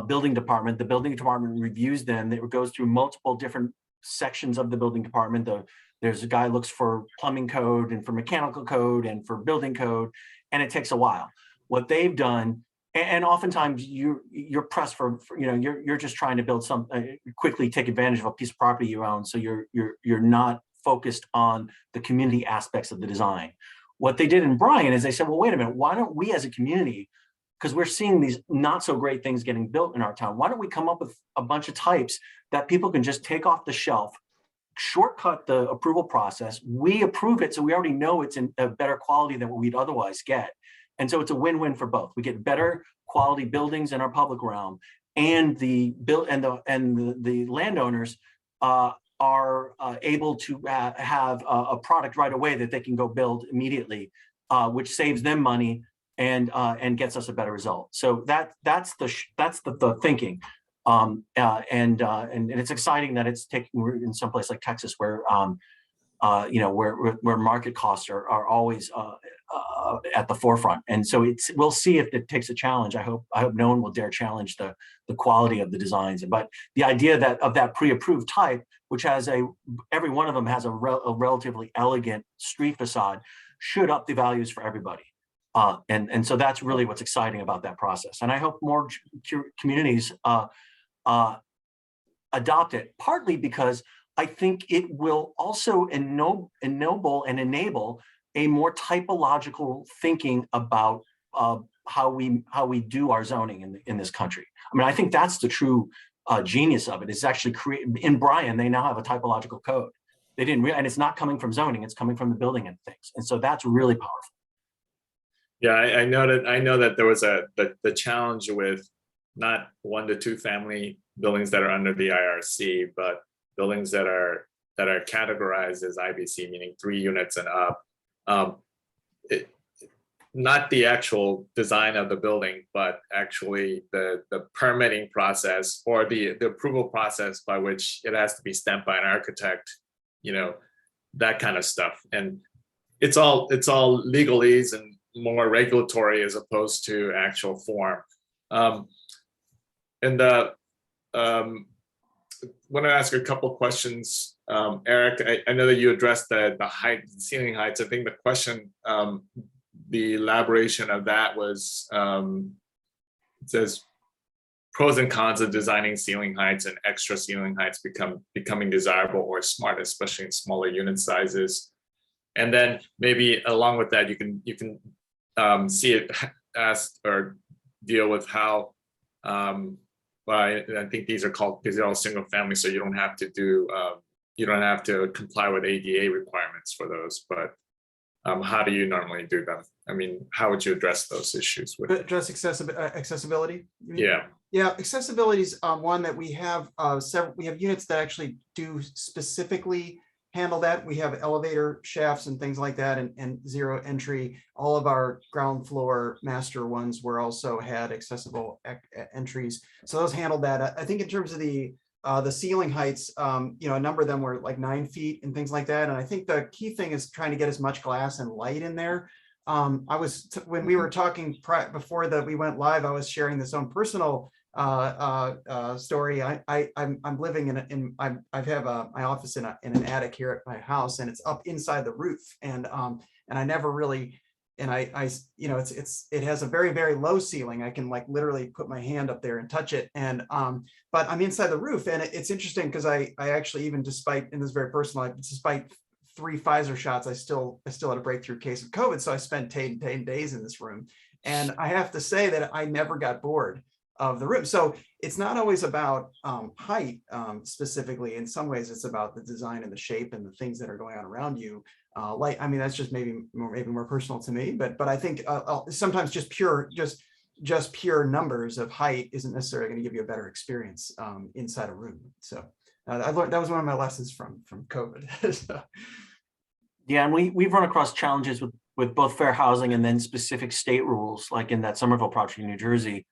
building department. The building department reviews them. It goes through multiple different sections of the building department. There's a guy looks for plumbing code and for mechanical code and for building code, and it takes a while. What they've done, and oftentimes you're pressed for you're just trying to build quickly take advantage of a piece of property you own, so you're not focused on the community aspects of the design. What they did in Bryan is they said, well, wait a minute, why don't we as a community, because we're seeing these not so great things getting built in our town, why don't we come up with a bunch of types that people can just take off the shelf, shortcut the approval process, we approve it, so we already know it's in a better quality than what we'd otherwise get. And so it's a win-win for both. We get better quality buildings in our public realm, and the landowners are able to have a product right away that they can go build immediately, which saves them money and gets us a better result. So that's the thinking, and it's exciting that it's taking root in some place like Texas, where where market costs are always at the forefront. And so we'll see if it takes a challenge. I hope no one will dare challenge the quality of the designs. But the idea of that pre-approved type, which has every one of them has a relatively elegant street facade, should up the values for everybody. And so that's really what's exciting about that process. And I hope more communities adopt it, partly because I think it will also ennoble and enable a more typological thinking about how we do our zoning in this country. I mean, I think that's the true genius of it. Is actually in Bryan, they now have a typological code. They didn't, and it's not coming from zoning; it's coming from the building and things. And so that's really powerful. Yeah, I know that there was the challenge with not 1 to 2 family buildings that are under the IRC, but buildings that are categorized as IBC, meaning 3 units and up. Not the actual design of the building, but actually the permitting process or the approval process by which it has to be stamped by an architect, that kind of stuff. And it's all legalese and more regulatory as opposed to actual form. And want to ask a couple of questions. Eric, I know that you addressed the height, ceiling heights. I think the question, the elaboration of that was, it says pros and cons of designing ceiling heights and extra ceiling heights becoming desirable or smart, especially in smaller unit sizes. And then maybe along with that, you can see it asked or deal with how, I think these are all single family, so you don't have to do, you don't have to comply with ADA requirements for those, but how do you normally do them? I mean, how would you address those issues? Address accessibility? Yeah. Yeah, accessibility is one that we have several. We have units that actually do specifically handle that. We have elevator shafts and things like that, and zero entry. All of our ground floor master ones were also had accessible entries, so those handled that. I think in terms of the ceiling heights, a number of them were like 9 feet and things like that. And I think the key thing is trying to get as much glass and light in there. When we were talking before we went live, I was sharing this own personal story. I'm living I have my office in an attic here at my house, and it's up inside the roof. And I never really, and it has a very, very low ceiling. I can like literally put my hand up there and touch it. And but I'm inside the roof, and it's interesting because I actually, even despite, in this very personal life, despite 3 Pfizer shots, I still had a breakthrough case of COVID. So I spent 10 days in this room, and I have to say that I never got bored of the room. So it's not always about height specifically. In some ways, it's about the design and the shape and the things that are going on around you. I mean, that's just maybe more personal to me, but I think sometimes just pure numbers of height isn't necessarily going to give you a better experience inside a room. So I learned, that was one of my lessons from COVID. So. Yeah, and we've run across challenges with both fair housing and then specific state rules, like in that Somerville project in New Jersey.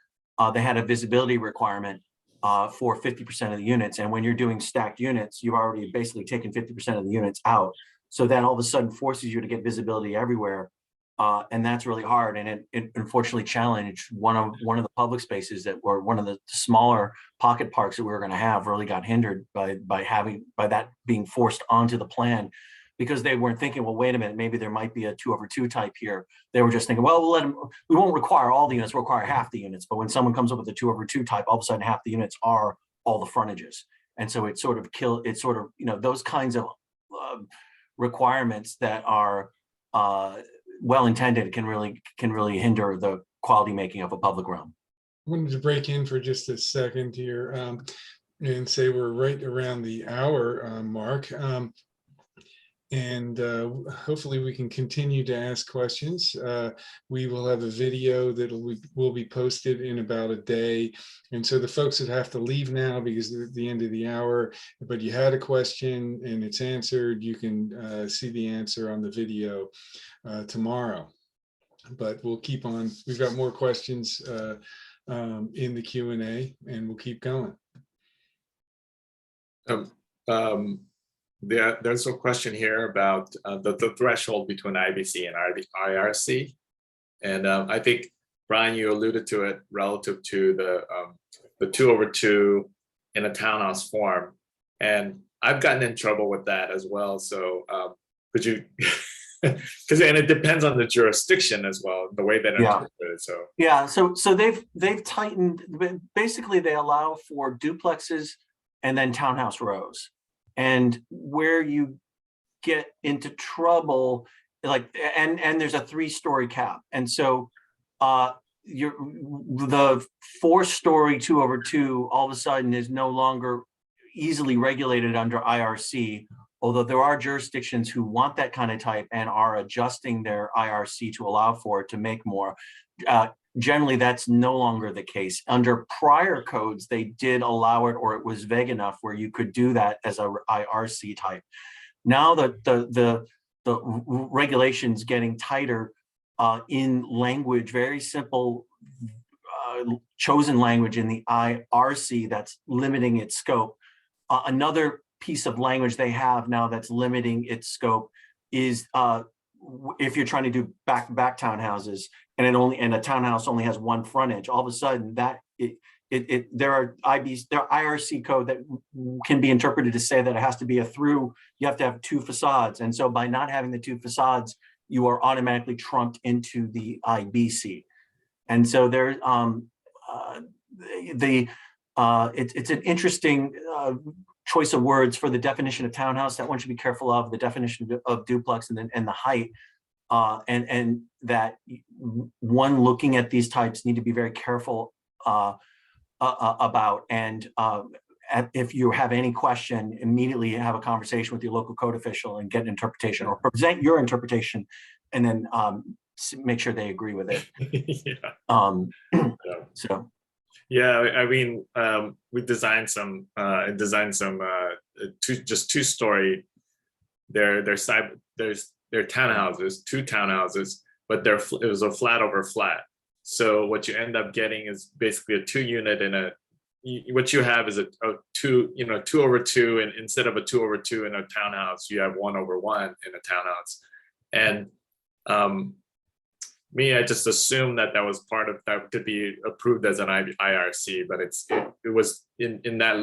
They had a visibility requirement for 50% of the units. And when you're doing stacked units, you've already basically taken 50% of the units out. So that all of a sudden forces you to get visibility everywhere. And that's really hard. And it unfortunately challenged one of the public spaces that were one of the smaller pocket parks that we were going to have, really got hindered by that being forced onto the plan, because they weren't thinking, well, wait a minute, maybe there might be a 2/2 type here. They were just thinking, well, we won't require all the units, we'll require half the units. But when someone comes up with a 2/2 type, all of a sudden half the units are all the frontages. And so it sort of those kinds of requirements that are well-intended can really hinder the quality making of a public realm. I wanted to break in for just a second here and say we're right around the hour mark. And hopefully we can continue to ask questions. We will have a video that will be posted in about a day. And so the folks that have to leave now because they're at the end of the hour, but you had a question and it's answered, you can see the answer on the video tomorrow. But we'll keep on. We've got more questions in the Q&A, and we'll keep going. There's a question here about the threshold between IBC and IRC. And I think, Brian, you alluded to it relative to the 2/2 in a townhouse form. And I've gotten in trouble with that as well. So could you, and it depends on the jurisdiction as well, the way that it's interpreted. So yeah, so they've tightened, basically they allow for duplexes and then townhouse rows. And where you get into trouble, and there's a 3-story cap. And so the 4-story 2/2 all of a sudden is no longer easily regulated under IRC, although there are jurisdictions who want that kind of type and are adjusting their IRC to allow for it to make more. Generally, that's no longer the case. Under prior codes, they did allow it, or it was vague enough where you could do that as a IRC type. Now that the regulations getting tighter in language, very simple chosen language in the IRC that's limiting its scope. Another piece of language they have now that's limiting its scope is if you're trying to do back townhouses and a townhouse only has one frontage, all of a sudden that there are IRC code that can be interpreted to say that it has to be you have to have 2 facades. And so by not having the 2 facades, you are automatically trumped into the IBC. And so there, it's an interesting choice of words for the definition of townhouse that one should be careful of, the definition of duplex, and the height, and that one looking at these types need to be very careful about. And if you have any question, immediately have a conversation with your local code official and get an interpretation, or present your interpretation, and then make sure they agree with it. So. Yeah, I mean, we designed some, just 2-story. They're townhouses, 2 townhouses, but it was a flat over flat. So what you end up getting is basically a 2-unit what you have is a 2/2, and instead of a 2/2 in a townhouse, you have 1/1 in a townhouse. And I just assumed that was part of that to be approved as an IRC, but it was in that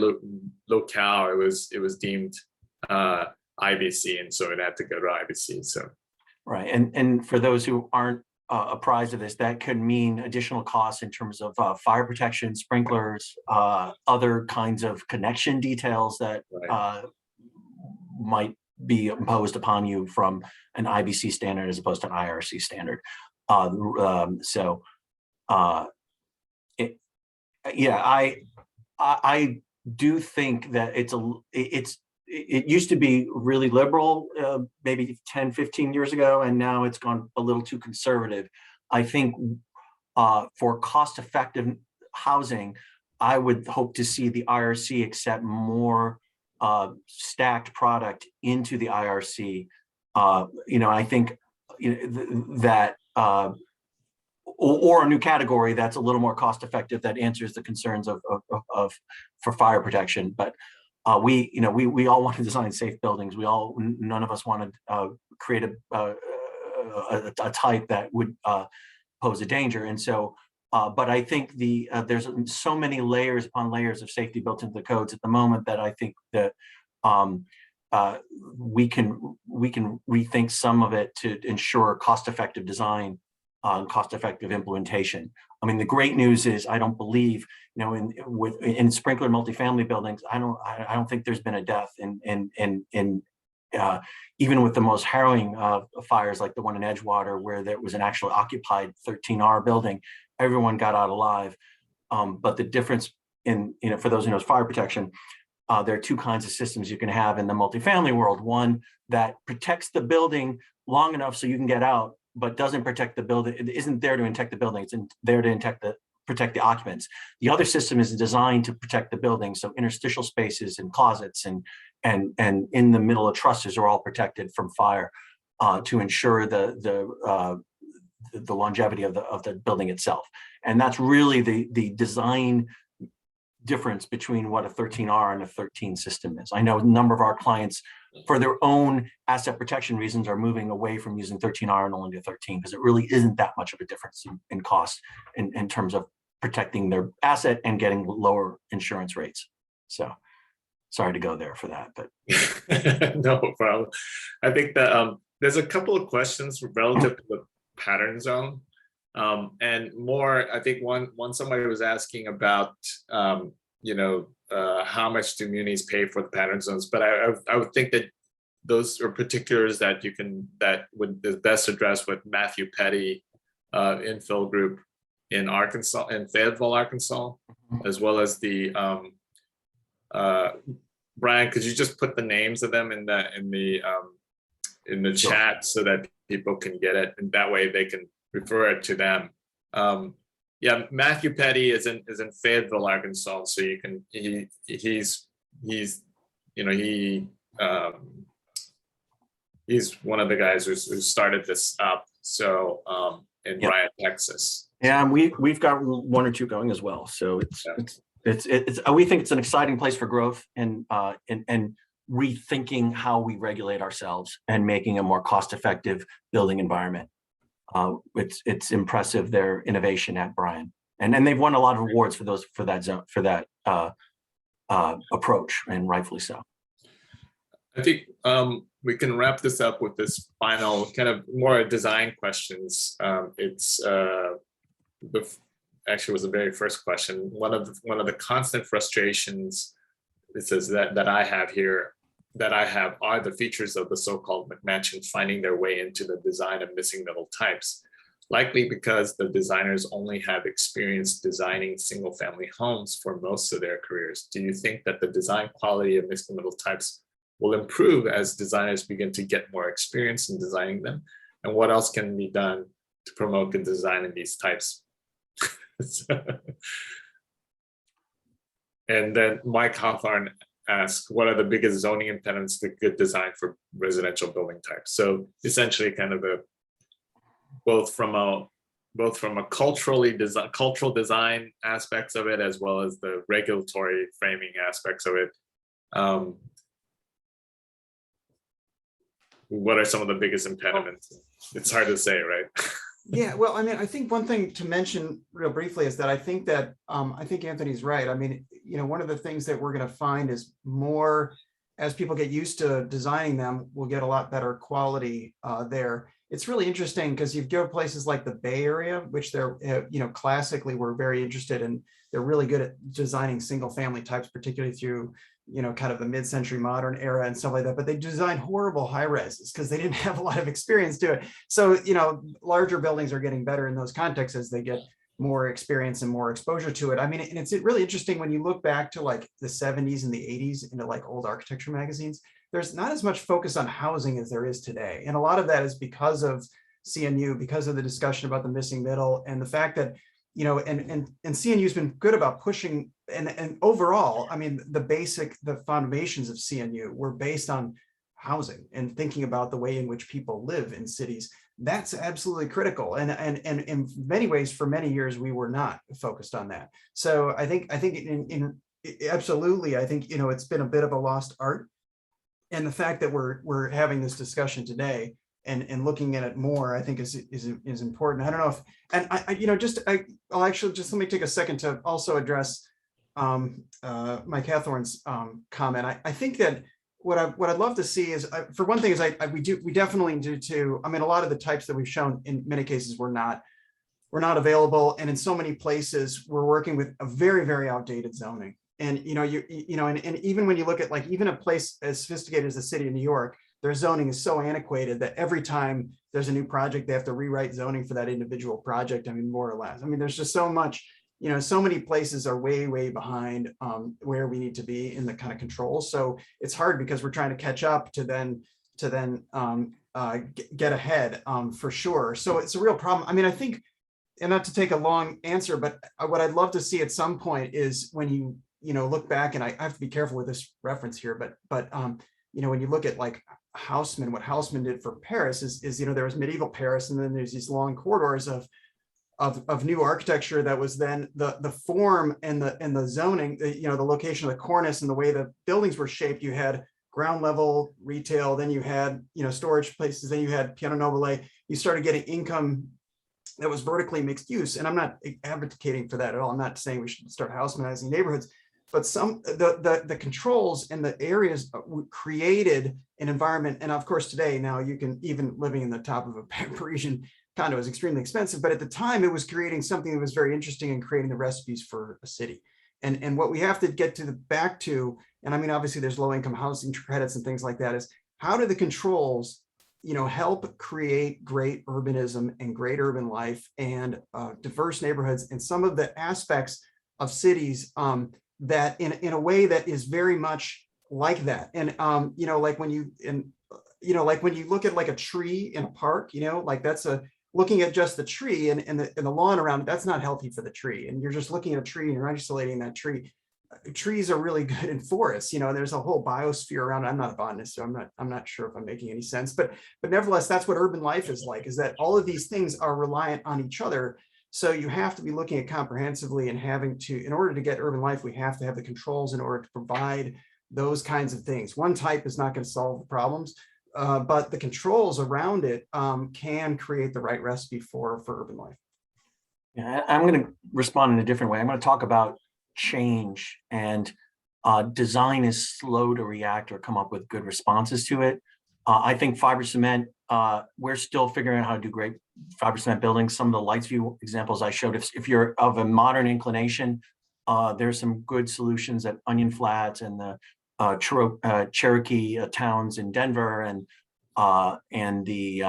locale, it was deemed IBC, and so it had to go to IBC. So right, and for those who aren't apprised of this, that could mean additional costs in terms of fire protection, sprinklers, other kinds of connection details that might be imposed upon you from an IBC standard as opposed to an IRC standard. I do think that it used to be really liberal, maybe 10, 15 years ago, and now it's gone a little too conservative. I think for cost-effective housing, I would hope to see the IRC accept more stacked product into the IRC. I think that or a new category that's a little more cost effective that answers the concerns for fire protection. But we all want to design safe buildings. None of us want to create a type that would pose a danger. And so, but I think there's so many layers upon layers of safety built into the codes at the moment that I think that we can rethink some of it to ensure cost-effective design, cost-effective implementation. I mean, the great news is I don't believe, in sprinkler multifamily buildings, I don't think there's been a death in even with the most harrowing fires like the one in Edgewater, where there was an actually occupied 13R building, everyone got out alive. But the difference for those who know fire protection, there are 2 kinds of systems you can have in the multifamily world. One that protects the building long enough so you can get out, but doesn't protect the building. It isn't there to protect the building. It's there to protect the occupants. The other system is designed to protect the building. So interstitial spaces and closets and in the middle of trusses are all protected from fire to ensure the longevity of the building itself. And that's really the design difference between what a 13R and a 13 system is. I know a number of our clients, for their own asset protection reasons, are moving away from using 13R and only to 13, because it really isn't that much of a difference in cost in terms of protecting their asset and getting lower insurance rates. So sorry to go there for that, but no problem. I think that there's a couple of questions relative to the pattern zone. And more, I think one somebody was asking about, how much do munis pay for the pattern zones, but I would think that those are particulars that would best address with Matthew Petty infill group in Arkansas, in Fayetteville, Arkansas, as well as the Brian, could you just put the names of them in the Sure. chat so that people can get it, and that way they can refer it to them. Yeah, Matthew Petty is in Fayetteville, Arkansas, so you can he's one of the guys who started this up. So in Yep. Bryan, Texas. And we've got one or two going as well. So it's we think it's an exciting place for growth and rethinking how we regulate ourselves and making a more cost-effective building environment. It's impressive, their innovation at Bryan, and they've won a lot of awards for that approach, and rightfully so. I think we can wrap this up with this final kind of more design questions. Actually was the very first question. One of the constant frustrations, it says that I have here, are the features of the so-called McMansion finding their way into the design of missing middle types, likely because the designers only have experience designing single-family homes for most of their careers. Do you think that the design quality of mixed middle types will improve as designers begin to get more experience in designing them? And what else can be done to promote good design in these types? And then Mike Hawthorne asks, what are the biggest zoning impediments to good design for residential building types? So essentially kind of both from a cultural design aspects of it, as well as the regulatory framing aspects of it. What are some of the biggest impediments? It's hard to say, right? Yeah, well, I mean, I think one thing to mention real briefly is that I think that I think Anthony's right. I mean, one of the things that we're going to find is more as people get used to designing them, we'll get a lot better quality there. It's really interesting because you've got places like the Bay Area, which they're classically were very interested in. They're really good at designing single family types, particularly through kind of the mid-century modern era and stuff like that, but they designed horrible high rises because they didn't have a lot of experience to it. So, larger buildings are getting better in those contexts as they get more experience and more exposure to it. I mean, and it's really interesting when you look back to like the 70s and the 80s into like old architecture magazines, there's not as much focus on housing as there is today. And a lot of that is because of CNU, because of the discussion about the missing middle and the fact that and CNU's been good about pushing and overall, I mean, the foundations of CNU were based on housing and thinking about the way in which people live in cities. That's absolutely critical. And in many ways, for many years, we were not focused on that. So I think absolutely, I think, it's been a bit of a lost art. And the fact that we're having this discussion today and looking at it more, I think is important. I don't know if, and I'll actually just let me take a second to also address Mike Hathorne's comment. I think that what I'd love to see is, for one thing, is we definitely do too. I mean, a lot of the types that we've shown in many cases were not available, and in so many places we're working with a very, very outdated zoning. And and even when you look at like even a place as sophisticated as the city of New York, their zoning is so antiquated that every time there's a new project, they have to rewrite zoning for that individual project. I mean, more or less. I mean, there's just so much, so many places are way, way behind where we need to be in the kind of controls. So it's hard because we're trying to catch up to then get ahead for sure. So it's a real problem. I mean, I think, and not to take a long answer, but what I'd love to see at some point is when you look back, and I have to be careful with this reference here, but when you look at like Haussmann, what Haussmann did for Paris is there was medieval Paris, and then there's these long corridors of new architecture that was then the form and the zoning, the location of the cornice and the way the buildings were shaped. You had ground level retail, then you had storage places, then you had piano nobile. You started getting income that was vertically mixed use, and I'm not advocating for that at all. I'm not saying we should start Haussmannizing neighborhoods. But the controls and the areas created an environment. And of course, today, now you can, even living in the top of a Parisian condo is extremely expensive. But at the time, it was creating something that was very interesting and creating the recipes for a city. And what we have to get back to, and I mean, obviously there's low income housing credits and things like that, is how do the controls help create great urbanism and great urban life and diverse neighborhoods and some of the aspects of cities that in a way that is very much like that. And like when you look at like a tree in a park, like that's looking at just the tree and the lawn around it, that's not healthy for the tree. And you're just looking at a tree and you're isolating that tree. Trees are really good in forests. There's a whole biosphere around. I'm not a botanist, so I'm not sure if I'm making any sense, but nevertheless, that's what urban life is like, is that all of these things are reliant on each other. So you have to be looking at comprehensively and in order to get urban life, we have to have the controls in order to provide those kinds of things. One type is not going to solve the problems, but the controls around it can create the right recipe for urban life. Yeah, I'm going to respond in a different way. I'm going to talk about change, and design is slow to react or come up with good responses to it. I think fiber cement, we're still figuring out how to do great fiber cement buildings. Some of the lights view examples I showed, if you're of a modern inclination, there's some good solutions at Onion Flats and the Cherokee towns in Denver, and the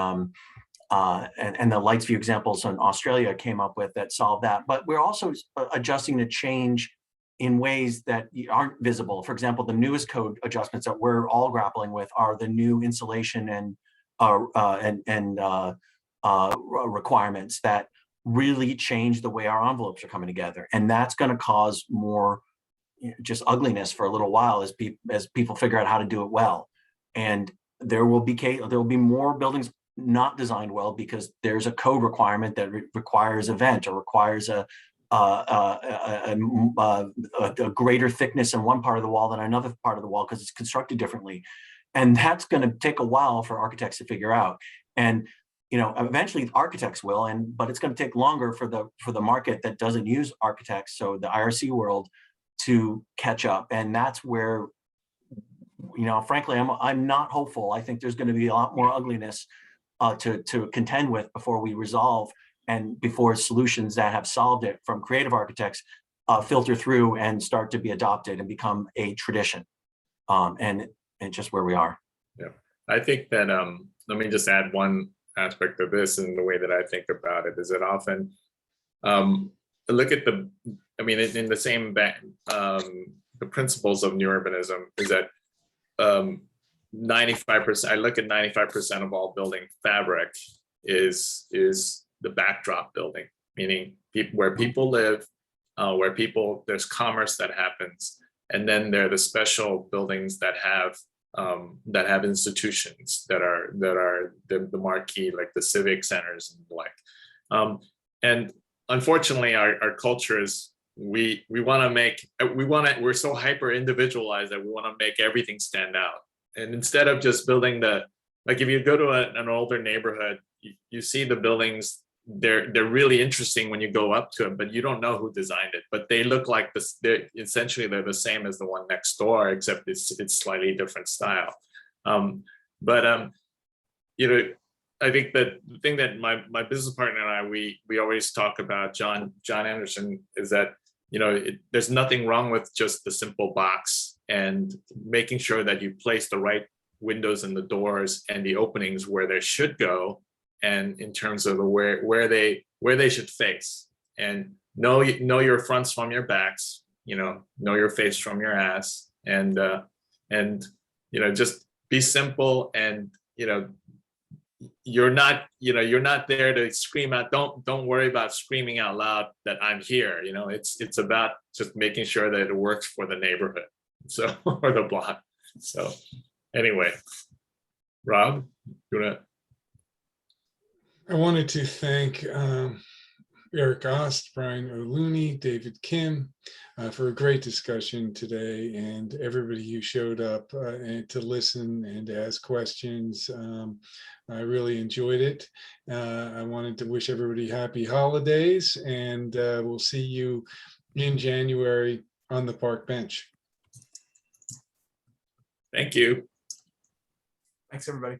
lights view examples in Australia came up with that solve that. But we're also adjusting to change in ways that aren't visible. For example, the newest code adjustments that we're all grappling with are the new insulation and requirements that really change the way our envelopes are coming together, and that's going to cause more just ugliness for a little while as people figure out how to do it well. And there will be more buildings not designed well because there's a code requirement that requires a vent or requires a greater thickness in one part of the wall than another part of the wall because it's constructed differently. And that's going to take a while for architects to figure out. And eventually architects will, but it's going to take longer for the market that doesn't use architects, so the IRC world, to catch up. And that's where, frankly, I'm not hopeful. I think there's going to be a lot more ugliness to contend with before we resolve, and before solutions that have solved it from creative architects filter through and start to be adopted and become a tradition. And just where we are. Yeah, I think that let me just add one aspect of this, and the way that I think about it is that often look at in the same the principles of new urbanism is that 95%, I look at 95% of all building fabric is the backdrop building, meaning where people live, there's commerce that happens, and then there are the special buildings that have institutions that are the marquee, like the civic centers and the like. And unfortunately, our culture is we're so hyper individualized that we want to make everything stand out. And instead of just building like if you go to an older neighborhood, you see the buildings, they're really interesting when you go up to them, but you don't know who designed it. But they look like this. They're the same as the one next door, except it's slightly different style. I think that the thing that my business partner and I we always talk about, John Anderson, is that there's nothing wrong with just the simple box and making sure that you place the right windows and the doors and the openings where they should go, and in terms of where they should face, and know your fronts from your backs, know your face from your ass, and just be simple, and you're not there to scream out. Don't worry about screaming out loud that I'm here. It's about just making sure that it works for the neighborhood, so or the block. So anyway, Rob, you wanna? I wanted to thank Eric Osth, Brian O'Looney, David Kim for a great discussion today, and everybody who showed up and to listen and to ask questions. I really enjoyed it. I wanted to wish everybody happy holidays, and we'll see you in January on the park bench. Thank you. Thanks, everybody.